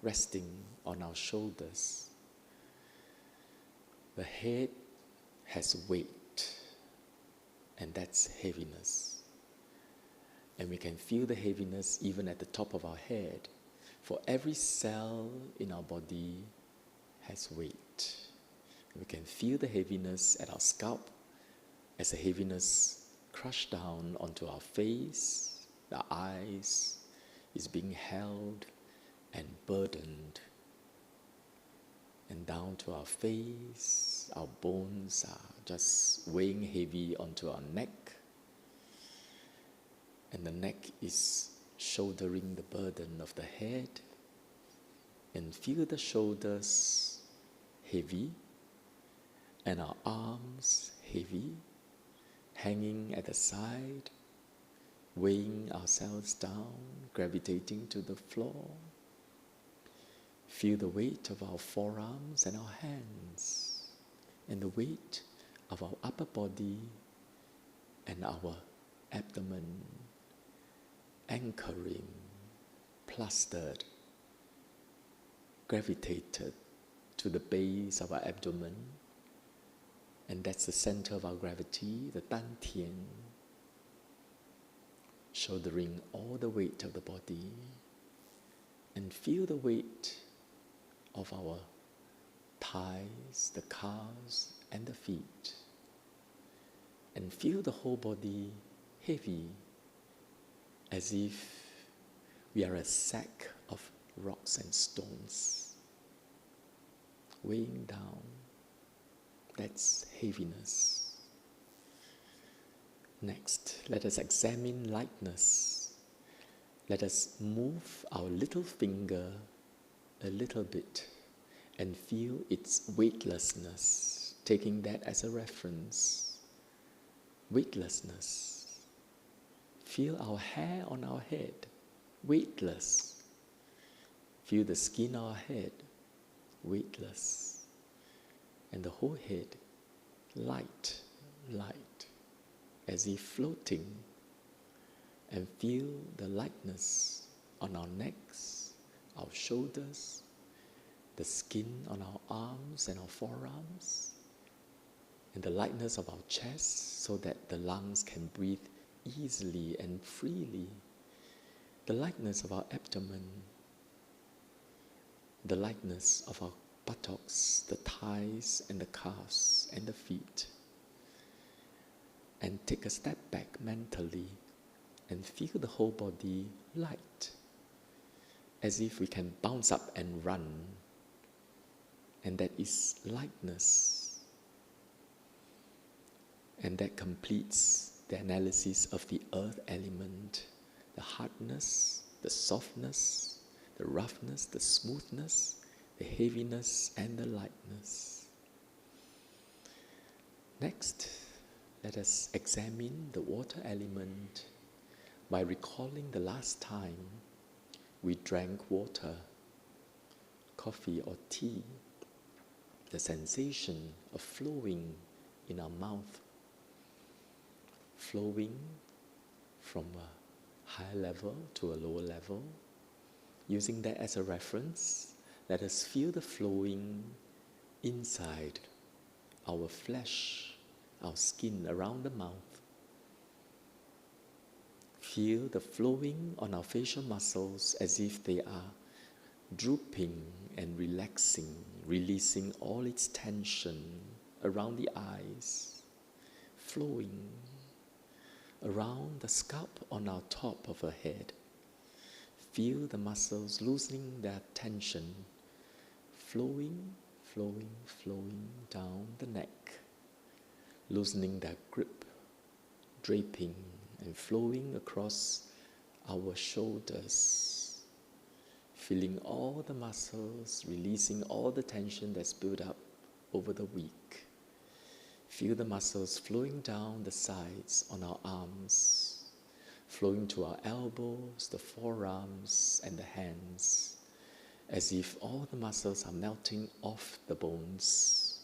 resting on our shoulders. The head has weight, and that's heaviness. And we can feel the heaviness even at the top of our head, for every cell in our body has weight. And we can feel the heaviness at our scalp as the heaviness crushed down onto our face, the eyes is being held and burdened. And down to our face, our bones are just weighing heavy onto our neck. And the neck is shouldering the burden of the head. And feel the shoulders heavy, and our arms heavy, hanging at the side, weighing ourselves down, gravitating to the floor. Feel the weight of our forearms and our hands, and the weight of our upper body and our abdomen, anchoring, plastered, gravitated to the base of our abdomen, and that's the center of our gravity, the Dantian, shouldering all the weight of the body. And feel the weight of our thighs, the calves, and the feet. And feel the whole body heavy, as if we are a sack of rocks and stones, weighing down. That's heaviness. Next, let us examine lightness. Let us move our little finger a little bit and feel its weightlessness, taking that as a reference. Weightlessness. Feel our hair on our head, weightless. Feel the skin on our head, weightless. And the whole head, light, light, as if floating. And feel the lightness on our necks, our shoulders, the skin on our arms and our forearms, and the lightness of our chest so that the lungs can breathe easily and freely, the lightness of our abdomen, the lightness of our buttocks, the thighs and the calves and the feet. And take a step back mentally and feel the whole body light, as if we can bounce up and run. And that is lightness. And that completes the analysis of the earth element, the hardness, the softness, the roughness, the smoothness, the heaviness, and the lightness. Next, let us examine the water element by recalling the last time we drank water, coffee or tea, the sensation of flowing in our mouth, flowing from a higher level to a lower level. Using that as a reference, let us feel the flowing inside our flesh, our skin around the mouth. Feel the flowing on our facial muscles as if they are drooping and relaxing, releasing all its tension around the eyes, flowing around the scalp on our top of our head. Feel the muscles loosening their tension, flowing, flowing, flowing down the neck, loosening their grip, draping and flowing across our shoulders, feeling all the muscles, releasing all the tension that's built up over the week. Feel the muscles flowing down the sides on our arms, flowing to our elbows, the forearms, and the hands, as if all the muscles are melting off the bones.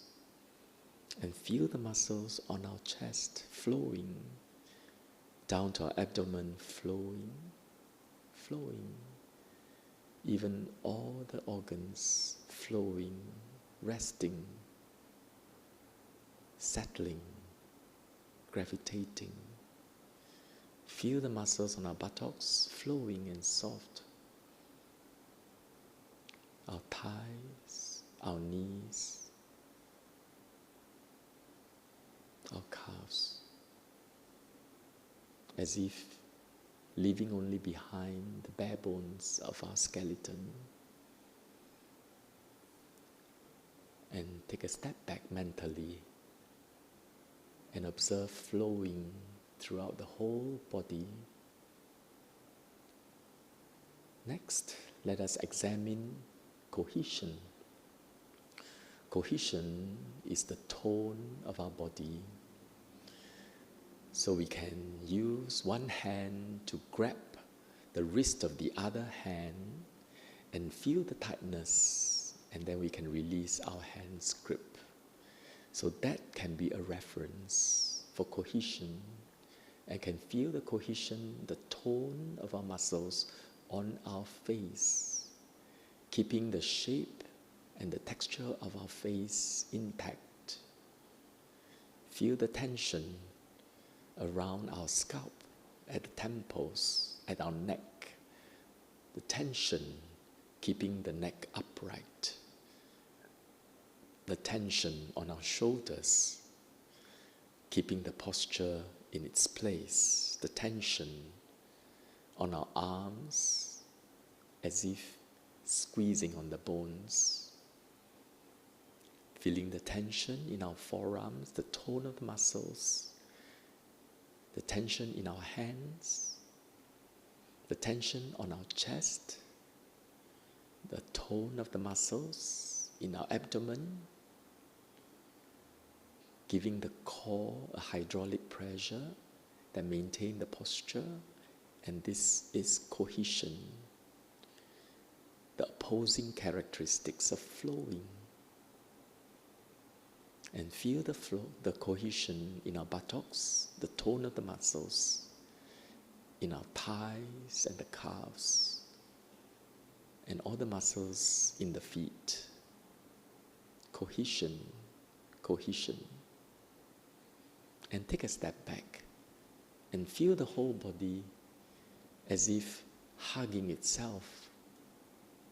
And feel the muscles on our chest flowing down to our abdomen, flowing, flowing. Even all the organs flowing, resting, settling, gravitating. Feel the muscles on our buttocks flowing and soft. Our thighs, our knees, our calves, as if leaving only behind the bare bones of our skeleton. And take a step back mentally and observe flowing throughout the whole body. Next, let us examine cohesion. Cohesion is the tone of our body. So we can use one hand to grab the wrist of the other hand and feel the tightness, and then we can release our hand's grip. So that can be a reference for cohesion, and can feel the cohesion, the tone of our muscles on our face, keeping the shape and the texture of our face intact. Feel the tension around our scalp, at the temples, at our neck, the tension keeping the neck upright, the tension on our shoulders, keeping the posture in its place, the tension on our arms, as if squeezing on the bones, Feeling the tension in our forearms, the tone of the muscles, the tension in our hands, the tension on our chest, the tone of the muscles in our abdomen, giving the core a hydraulic pressure that maintains the posture, and this is cohesion. The opposing characteristics of flowing. And feel the flow, the cohesion in our buttocks, the tone of the muscles, in our thighs and the calves, and all the muscles in the feet. Cohesion, cohesion. And take a step back and feel the whole body as if hugging itself,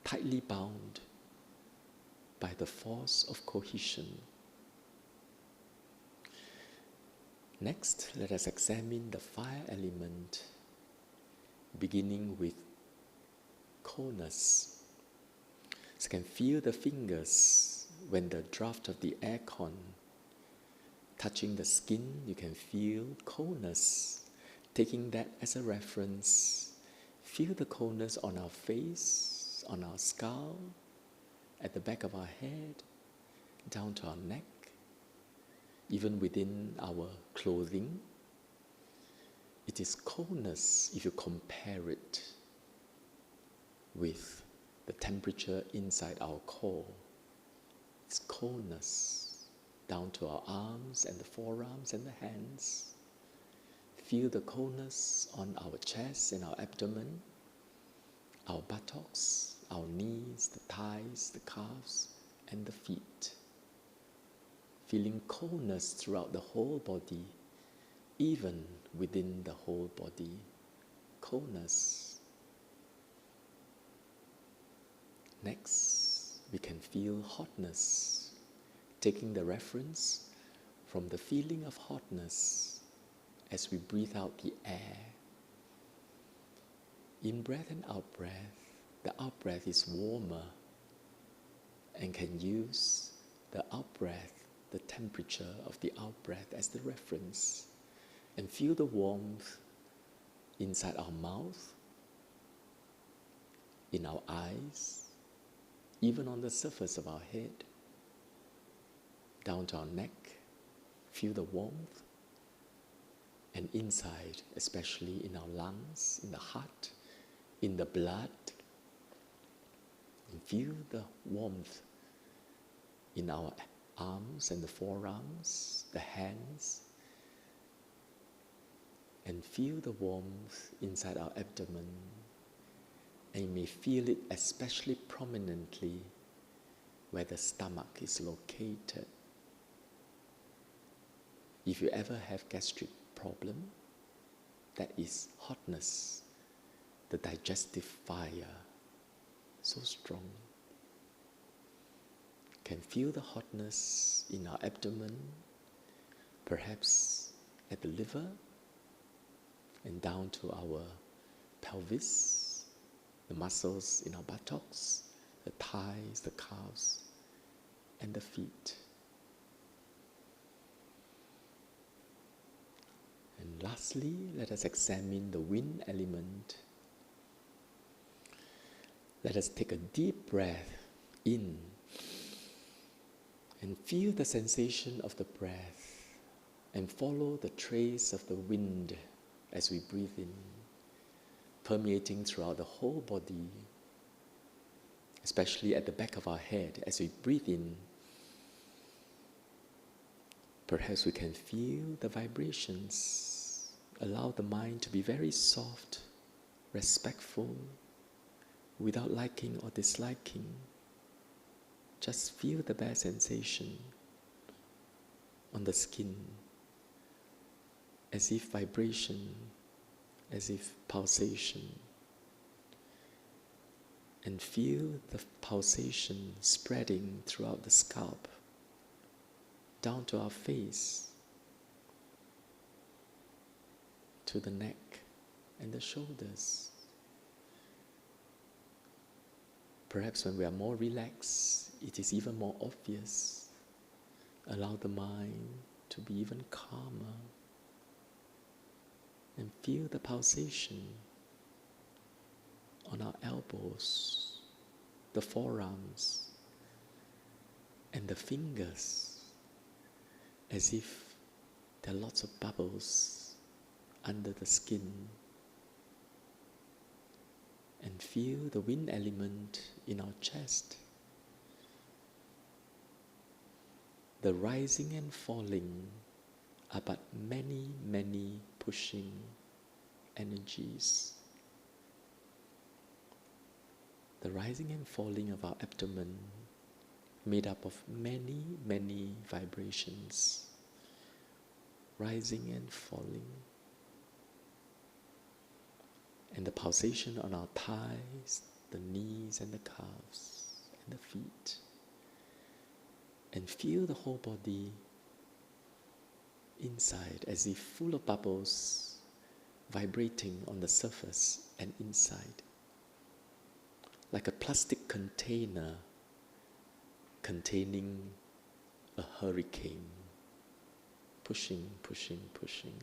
tightly bound by the force of cohesion. Next, let us examine the fire element, beginning with coldness. So you can feel the fingers when the draft of the aircon touching the skin, you can feel coldness. Taking that as a reference, feel the coldness on our face, on our skull, at the back of our head, down to our neck, even within our clothing. It is coldness if you compare it with the temperature inside our core. It's coldness down to our arms and the forearms and the hands. Feel the coldness on our chest and our abdomen, our buttocks, our knees, the thighs, the calves, and the feet. Feeling coldness throughout the whole body, even within the whole body. Coldness. Next, we can feel hotness, taking the reference from the feeling of hotness as we breathe out the air. In-breath and out-breath, the out-breath is warmer and can use the out-breath, the temperature of the out-breath as the reference, and feel the warmth inside our mouth, in our eyes, even on the surface of our head, down to our neck. Feel the warmth, and inside, especially in our lungs, in the heart, in the blood, and feel the warmth in our arms and the forearms, the hands, and feel the warmth inside our abdomen. And you may feel it especially prominently where the stomach is located. If you ever have gastric problem, that is hotness, the digestive fire, so strong. Can feel the hotness in our abdomen, perhaps at the liver, and down to our pelvis, the muscles in our buttocks, the thighs, the calves, and the feet. And lastly, let us examine the wind element. Let us take a deep breath in and feel the sensation of the breath and follow the trace of the wind as we breathe in, permeating throughout the whole body, especially at the back of our head as we breathe in. Perhaps we can feel the vibrations. Allow the mind to be very soft, respectful, without liking or disliking. Just feel the bare sensation on the skin, as if vibration, as if pulsation. And feel the pulsation spreading throughout the scalp, down to our face, to the neck and the shoulders. Perhaps when we are more relaxed, it is even more obvious. Allow the mind to be even calmer and feel the pulsation on our elbows, the forearms, and the fingers, as if there are lots of bubbles under the skin. And feel the wind element in our chest. The rising and falling are but many, many pushing energies. The rising and falling of our abdomen made up of many, many vibrations, rising and falling. And the pulsation on our thighs, the knees and the calves and the feet. And feel the whole body inside as if full of bubbles vibrating on the surface and inside. Like a plastic container containing a hurricane. Pushing, pushing, pushing.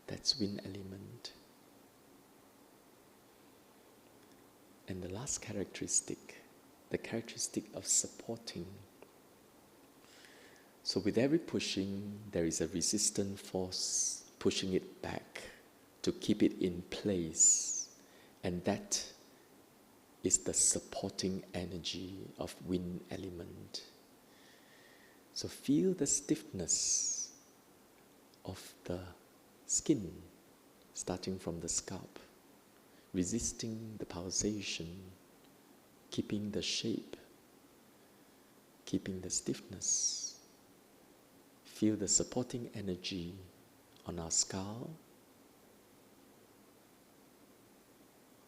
That's wind element. And the last characteristic, the characteristic of supporting. So with every pushing, there is a resistant force pushing it back to keep it in place. And that is the supporting energy of wind element. So feel the stiffness of the skin starting from the scalp, resisting the pulsation, keeping the shape, keeping the stiffness. Feel the supporting energy on our skull,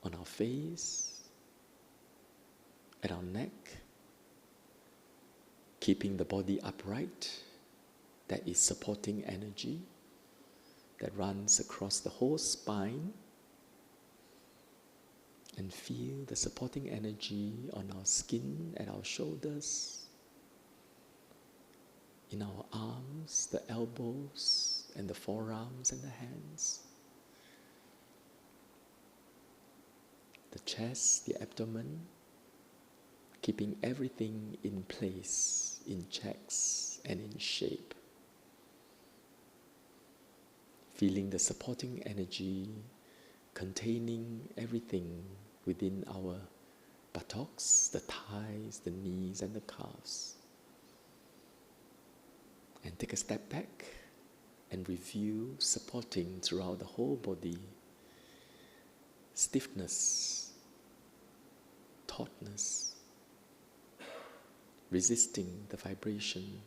on our face, at our neck, keeping the body upright. That is supporting energy that runs across the whole spine. And feel the supporting energy on our skin, at our shoulders, in our arms, the elbows, and the forearms and the hands. The chest, the abdomen, keeping everything in place, in checks and in shape. Feeling the supporting energy containing everything within our buttocks, the thighs, the knees and the calves. And take a step back and review supporting throughout the whole body. Stiffness, tautness, resisting the vibration.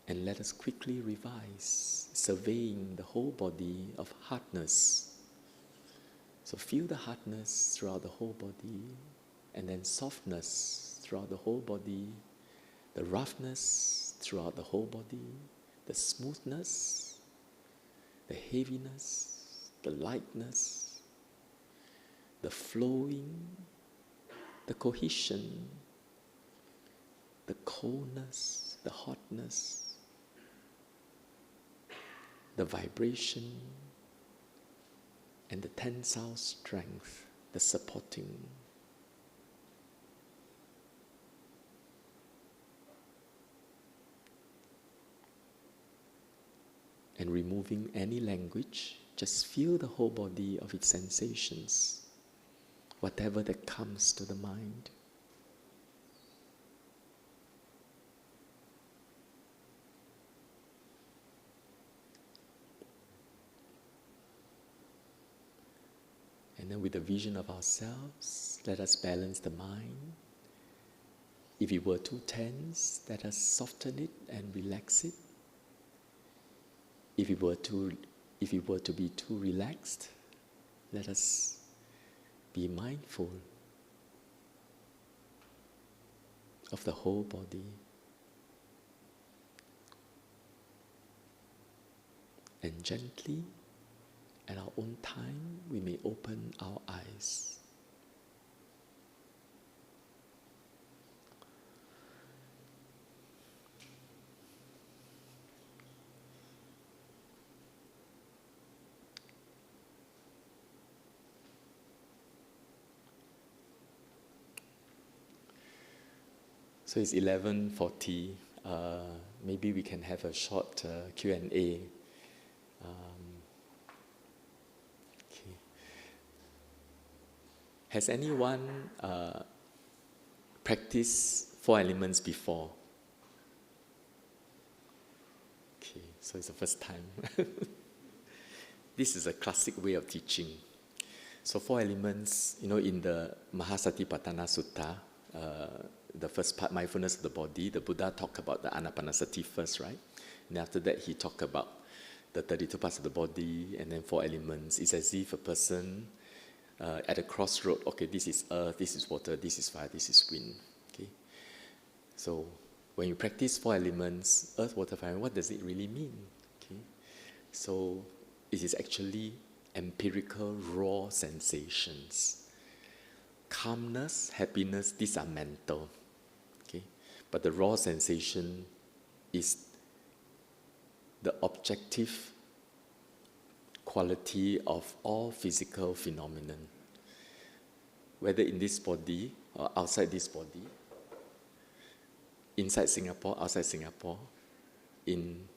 And let us quickly revise, surveying the whole body of hardness. So feel the hardness throughout the whole body, and then softness throughout the whole body, the roughness throughout the whole body, the smoothness, the heaviness, the lightness, the flowing, the cohesion, the coldness, the hotness, the vibration, and the tensile strength, the supporting. And removing any language, just feel the whole body of its sensations, whatever that comes to the mind. And then with the vision of ourselves, let us balance the mind. If it were too tense, let us soften it and relax it. If it were to be too relaxed, let us be mindful of the whole body. And gently, at our own time, we may open our eyes. So it's 11:40. Maybe we can have a short Q&A. Okay. Has anyone practiced 4 elements before? Okay, so it's the first time. This is a classic way of teaching. So 4 elements, in the Mahasatipatthana Sutta, the first part, mindfulness of the body, the Buddha talked about the anapanasati first, right? And after that, he talked about the 32 parts of the body and then 4 elements. It's as if a person at a crossroad, okay, this is earth, this is water, this is fire, this is wind. Okay. So when you practice 4 elements, earth, water, fire, what does it really mean? Okay. So it is actually empirical, raw sensations. Calmness, happiness, these are mental. Okay? But the raw sensation is the objective quality of all physical phenomenon. Whether in this body or outside this body, inside Singapore, outside Singapore, in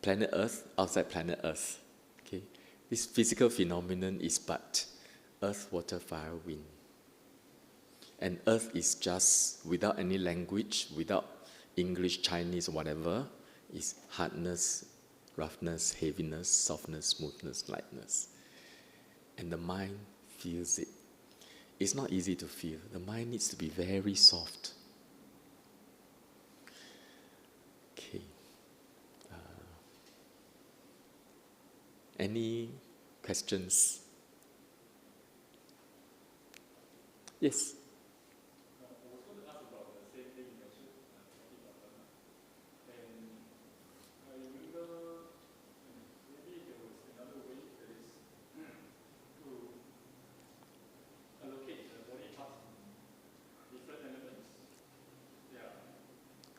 planet Earth, outside planet Earth. Okay? This physical phenomenon is but earth, water, fire, wind. And earth is just, without any language, without English, Chinese, whatever, is hardness, roughness, heaviness, softness, smoothness, lightness. And the mind feels it. It's not easy to feel. The mind needs to be very soft. Okay. Any questions? Yes.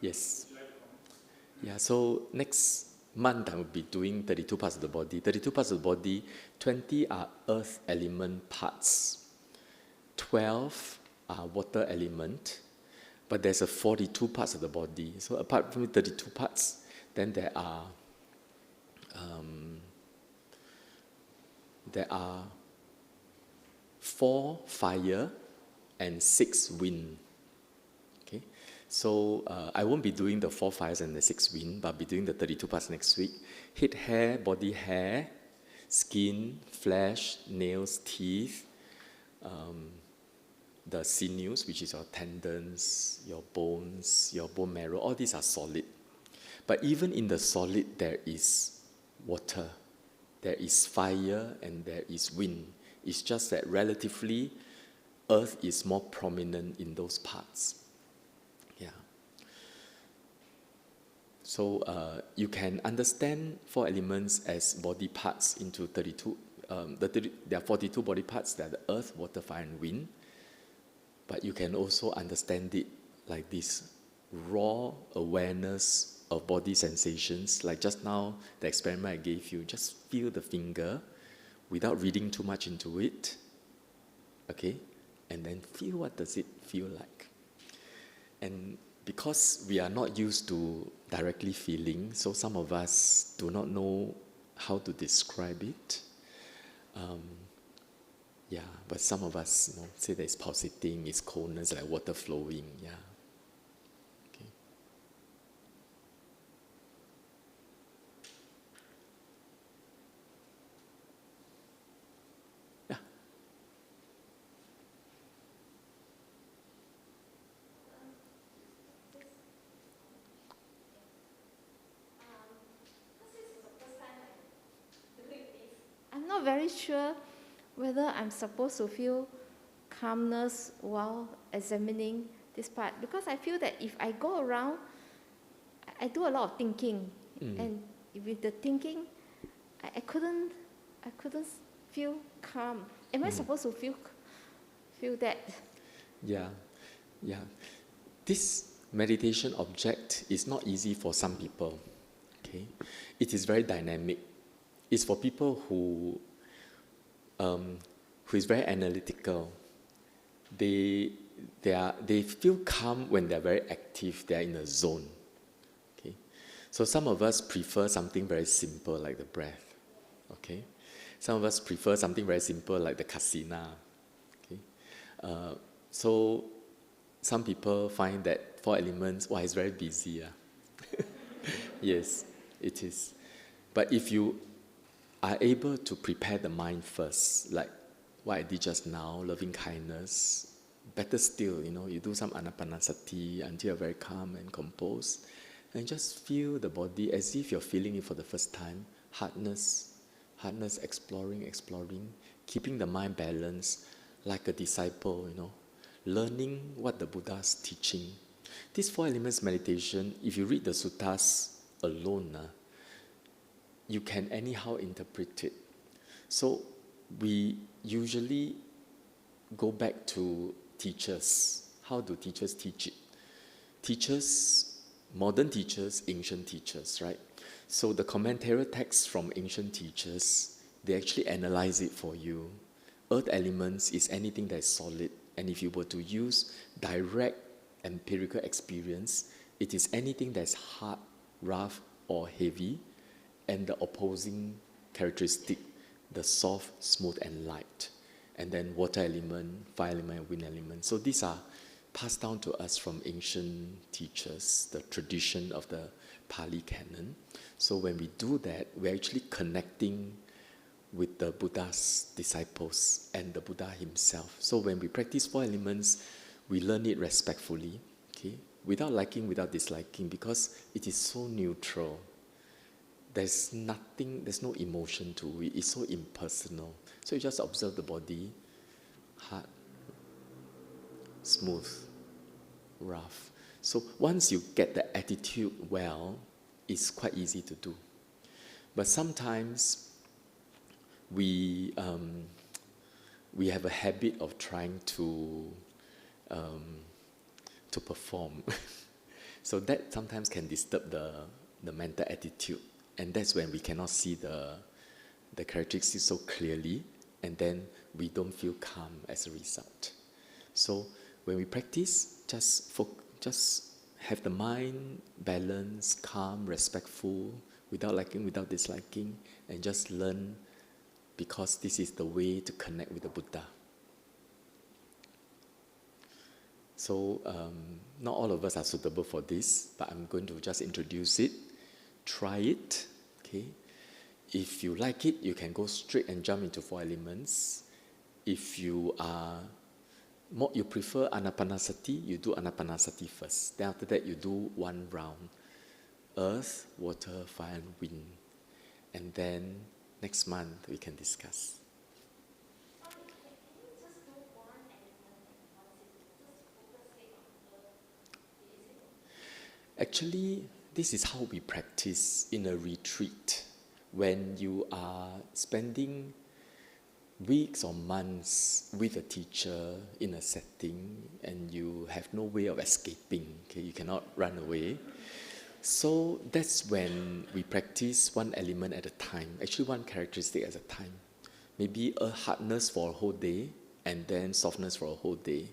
Yes. Yeah, so next month I will be doing 32 parts of the body. 32 parts of the body, 20 are earth element parts, 12 are water element, but there's a 42 parts of the body. So apart from the 32 parts, then there are 4 fire and 6 wind. Okay, so I won't be doing the 4 fires and the 6 wind, but I'll be doing the 32 parts next week. Head, hair, body hair, skin, flesh, nails, teeth, the sinews, which is your tendons, your bones, your bone marrow, all these are solid. But even in the solid, there is water, there is fire, and there is wind. It's just that relatively, earth is more prominent in those parts. Yeah. So you can understand 4 elements as body parts into 32. There are 42 body parts. There are the earth, water, fire, and wind. But you can also understand it like this raw awareness of body sensations. Like just now, the experiment I gave you, just feel the finger without reading too much into it. Okay? And then feel what does it feel like. And because we are not used to directly feeling, so some of us do not know how to describe it. Yeah, but some of us say that it's pulsating, it's coldness, like water flowing. Yeah. Okay. Yeah. I'm not very sure whether I'm supposed to feel calmness while examining this part, because I feel that if I go around, I do a lot of thinking, and with the thinking, I couldn't feel calm. Am I supposed to feel that? Yeah. This meditation object is not easy for some people. Okay, it is very dynamic. It's for people who is very analytical. They they feel calm when they're very active, they're in a zone. Okay? So some of us prefer something very simple like the breath. Okay? Some of us prefer something very simple like the kasina. Okay? So some people find that 4 elements, it's very busy. Yes, it is. But if you are able to prepare the mind first, like what I did just now, loving kindness, better still, you do some anapanasati until you're very calm and composed, and just feel the body as if you're feeling it for the first time. Hardness, exploring, keeping the mind balanced like a disciple, learning what the Buddha's teaching. These 4 elements meditation, if you read the suttas alone, you can anyhow interpret it. So we usually go back to teachers. How do teachers teach it? Teachers, modern teachers, ancient teachers, right? So the commentarial texts from ancient teachers, they actually analyze it for you. Earth elements is anything that is solid. And if you were to use direct empirical experience, it is anything that's hard, rough, or heavy, and the opposing characteristic, the soft, smooth, and light. And then water element, fire element, wind element. So these are passed down to us from ancient teachers, the tradition of the Pali canon. So when we do that, we're actually connecting with the Buddha's disciples and the Buddha himself. So when we practice 4 elements, we learn it respectfully, okay? Without liking, without disliking, because it is so neutral. There's no emotion to it. It's so impersonal. So you just observe the body, hard, smooth, rough. So once you get the attitude well, it's quite easy to do. But sometimes we have a habit of trying to perform. So that sometimes can disturb the mental attitude. And that's when we cannot see the characteristics so clearly, and then we don't feel calm as a result. So when we practice, just have the mind balanced, calm, respectful, without liking, without disliking, and just learn, because this is the way to connect with the Buddha. So not all of us are suitable for this, but I'm going to just introduce it. Try it, okay? If you like it, you can go straight and jump into 4 elements. If you prefer anapanasati, you do anapanasati first. Then after that, you do 1 round. Earth, water, fire, and wind. And then next month, we can discuss. Actually, this is how we practice in a retreat. When you are spending weeks or months with a teacher in a setting and you have no way of escaping, okay, you cannot run away. So that's when we practice 1 element at a time, actually 1 characteristic at a time. Maybe a hardness for a whole day and then softness for a whole day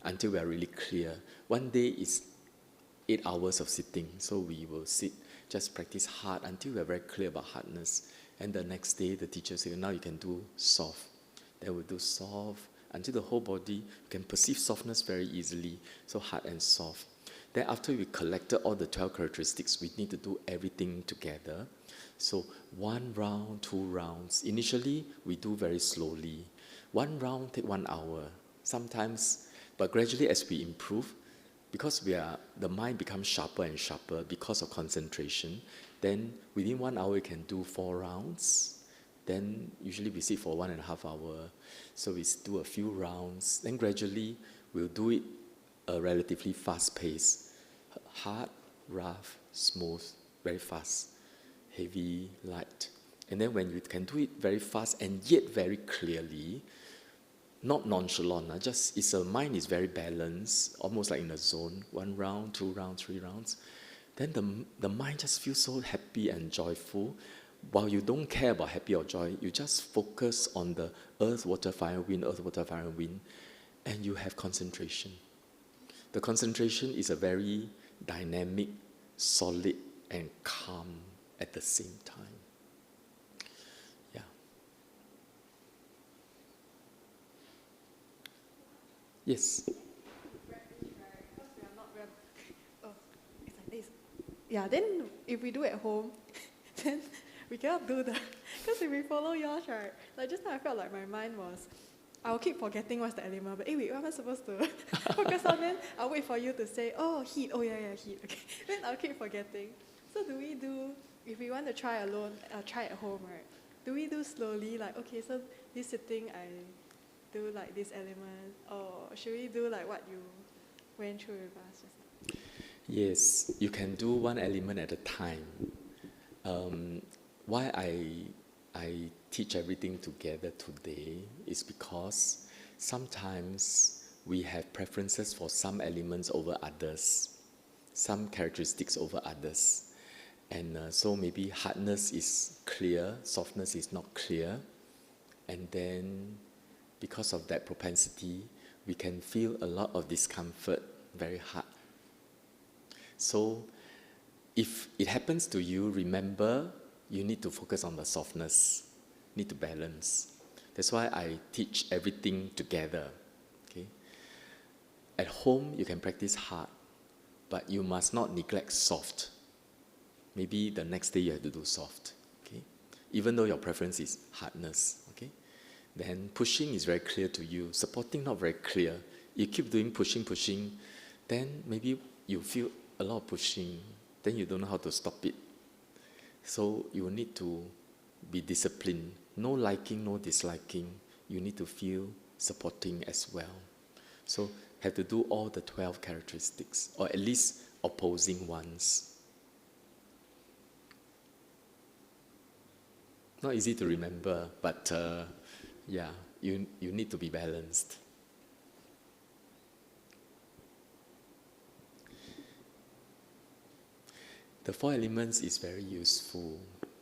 until we are really clear. 1 day is 8 hours of sitting, so we will sit, just practice hard until we are very clear about hardness. And the next day, the teacher says, now you can do soft. Then we'll do soft until the whole body, you can perceive softness very easily, so hard and soft. Then after we collected all the 12 characteristics, we need to do everything together. So 1 round, 2 rounds. Initially, we do very slowly. 1 round take 1 hour, sometimes, but gradually as we improve, because the mind becomes sharper and sharper because of concentration, then within 1 hour we can do 4 rounds. Then usually we sit for 1.5 hours. So we do a few rounds. Then gradually we'll do it a relatively fast pace. Hard, rough, smooth, very fast, heavy, light. And then when you can do it very fast and yet very clearly, not nonchalant, just mind is very balanced, almost like in a zone. 1 round, 2 rounds, 3 rounds. Then the mind just feels so happy and joyful. While you don't care about happy or joy, you just focus on the earth, water, fire, wind, earth, water, fire, wind, and you have concentration. The concentration is a very dynamic, solid, and calm at the same time. Yeah. Yes. Because we are not very. Oh, it's like this. Yeah. Then if we do at home, then we cannot do the. Because if we follow yours, right? Like just now, I felt like my mind was. I'll keep forgetting what's the element, but wait, what am I supposed to focus on then? I'll wait for you to say, oh, heat, oh yeah, heat, okay. Then I'll keep forgetting. So do we do, if we want to try alone, try at home, right? Do we do slowly, like, okay, so this sitting, I do like this element, or should we do like what you went through with us just now? Yes, you can do one element at a time. Why I teach everything together today is because sometimes we have preferences for some elements over others, some characteristics over others. And so maybe hardness is clear, softness is not clear. And then because of that propensity, we can feel a lot of discomfort, very hard. So if it happens to you, remember you need to focus on the softness, need to balance. That's why I teach everything together. Okay? At home, you can practice hard, but you must not neglect soft. Maybe the next day you have to do soft. Okay? Even though your preference is hardness. Okay? Then pushing is very clear to you. Supporting not very clear. You keep doing pushing, then maybe you feel a lot of pushing, then you don't know how to stop it. So you will need to be disciplined. No liking, no disliking. You need to feel supporting as well. So have to do all the 12 characteristics, or at least opposing ones. Not easy to remember, but yeah, you need to be balanced. The 4 elements is very useful.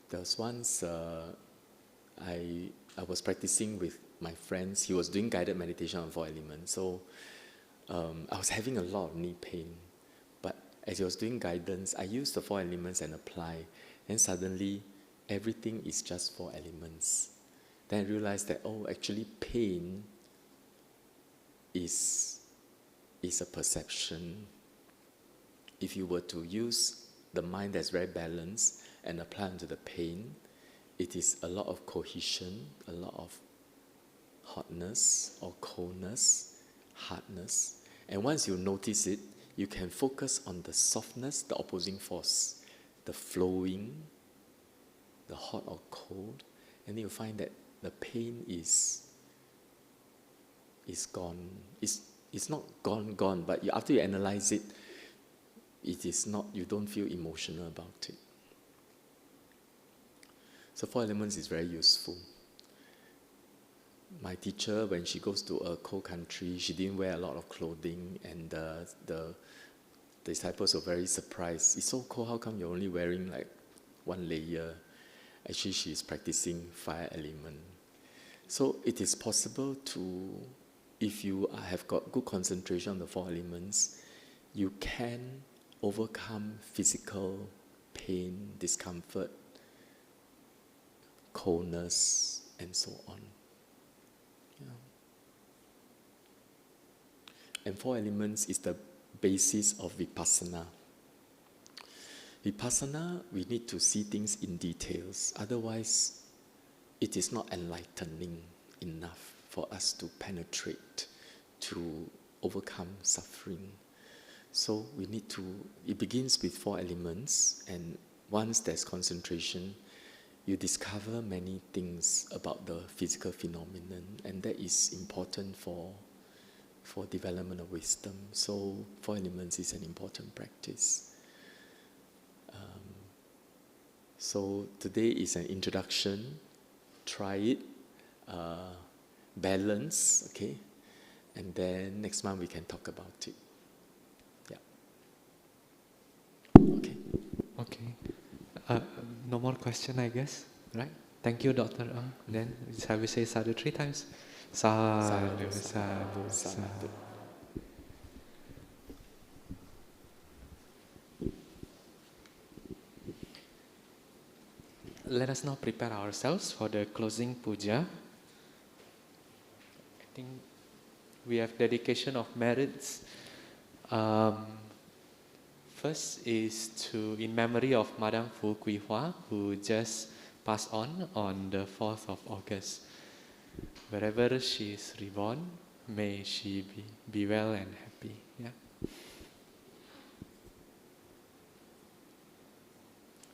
There was once I was practicing with my friends. He was doing guided meditation on 4 elements. So I was having a lot of knee pain. But as he was doing guidance, I used the 4 elements and apply. And suddenly, everything is just 4 elements. Then I realized that, actually pain is a perception. If you were to use the mind that's very balanced and apply onto the pain, it is a lot of cohesion, a lot of hotness or coldness, hardness. And once you notice it, you can focus on the softness, the opposing force, the flowing, the hot or cold, and then you find that the pain is gone. It's not gone, but after you analyze it, it is not, you don't feel emotional about it. So 4 elements is very useful. My teacher, when she goes to a cold country, she didn't wear a lot of clothing, and the disciples were very surprised. It's so cold, how come you're only wearing like 1 layer? Actually, she's practicing 5 element. So it is possible to, if you have got good concentration on the 4 elements, you can overcome physical pain, discomfort, coldness, and so on. Yeah. And 4 elements is the basis of vipassana. Vipassana, we need to see things in details. Otherwise, it is not enlightening enough for us to penetrate, to overcome suffering. So we need to, it begins with 4 elements, and once there's concentration, you discover many things about the physical phenomenon, and that is important for development of wisdom. So 4 elements is an important practice. So today is an introduction. Try it, balance, okay? And then next month we can talk about it. Yeah. Okay. Okay. No more question, I guess, right? Thank you, Dr. Ng. Then shall we say sadhu 3 times? Sadhu, sadhu, sadhu. let us now prepare ourselves for the closing puja. I think we have dedication of merits. First is in memory of Madame Fu Kui Hua, who just passed on the 4th of August. Wherever she is reborn, may she be well and happy. Yeah.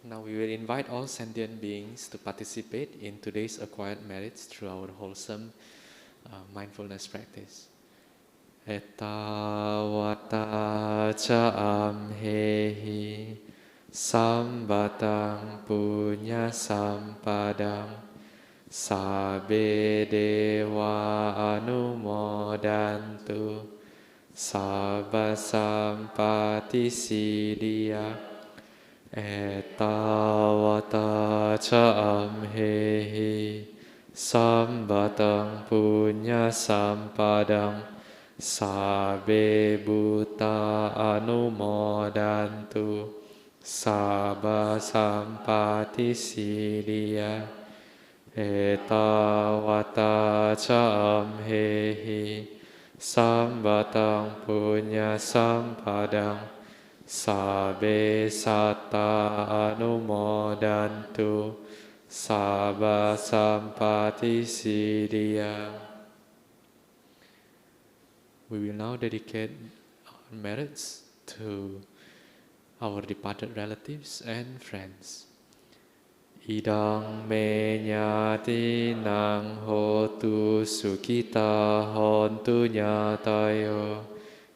Now we will invite all sentient beings to participate in today's acquired merits through our wholesome mindfulness practice. Etawata ca amhehi sambatang punya sampadang sabbe dewa anumodantu sabba sampati siddhya etawata ca amhehi sambatang punya sampadang sabbe buddha anumodantu sabba sampati siddhya etawata ca amhehi sambatang punya sampadang sabbe satta anumodantu sabba sampati siddhya. We will now dedicate our merits to our departed relatives and friends. Idang me nyati nang hotu sukita hontu nyatayo.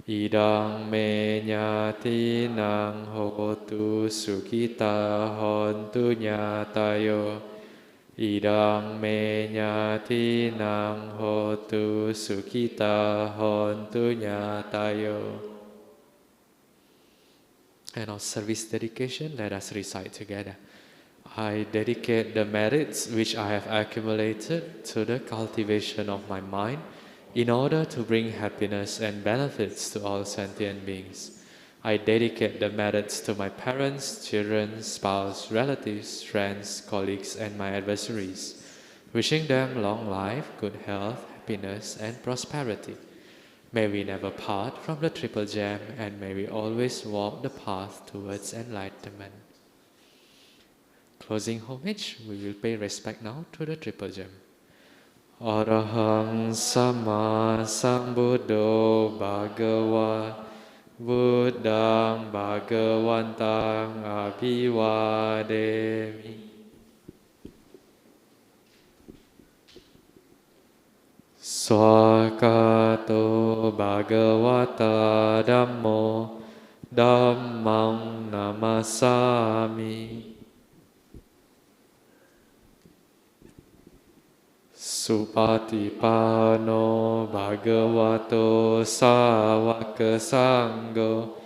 Idang me nyati nang hotu sukita hontu nyatayo. Idang me nyati nang hotu sukita hontu nyatayo. And our service dedication, let us recite together. I dedicate the merits which I have accumulated to the cultivation of my mind in order to bring happiness and benefits to all sentient beings. I dedicate the merits to my parents, children, spouse, relatives, friends, colleagues, and my adversaries, wishing them long life, good health, happiness, and prosperity. May we never part from the Triple Gem, and may we always walk the path towards enlightenment. Closing homage, we will pay respect now to the Triple Gem. Arahang Sama Sambuddho Bhagava Buddhang Bhagavantang Abhivademi. Swakato Bhagavata Dhammo Dhammang Namasami. Supatipano Bhagavato Sāvaka Sangho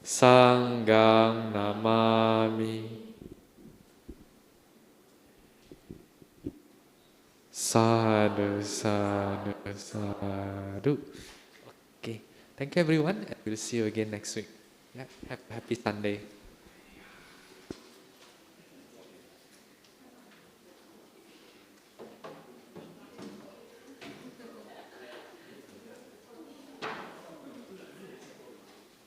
Sanghang Namami. Sadhu, sadhu, sadhu. Okay, thank you everyone, and we'll see you again next week. Yeah, happy Sunday.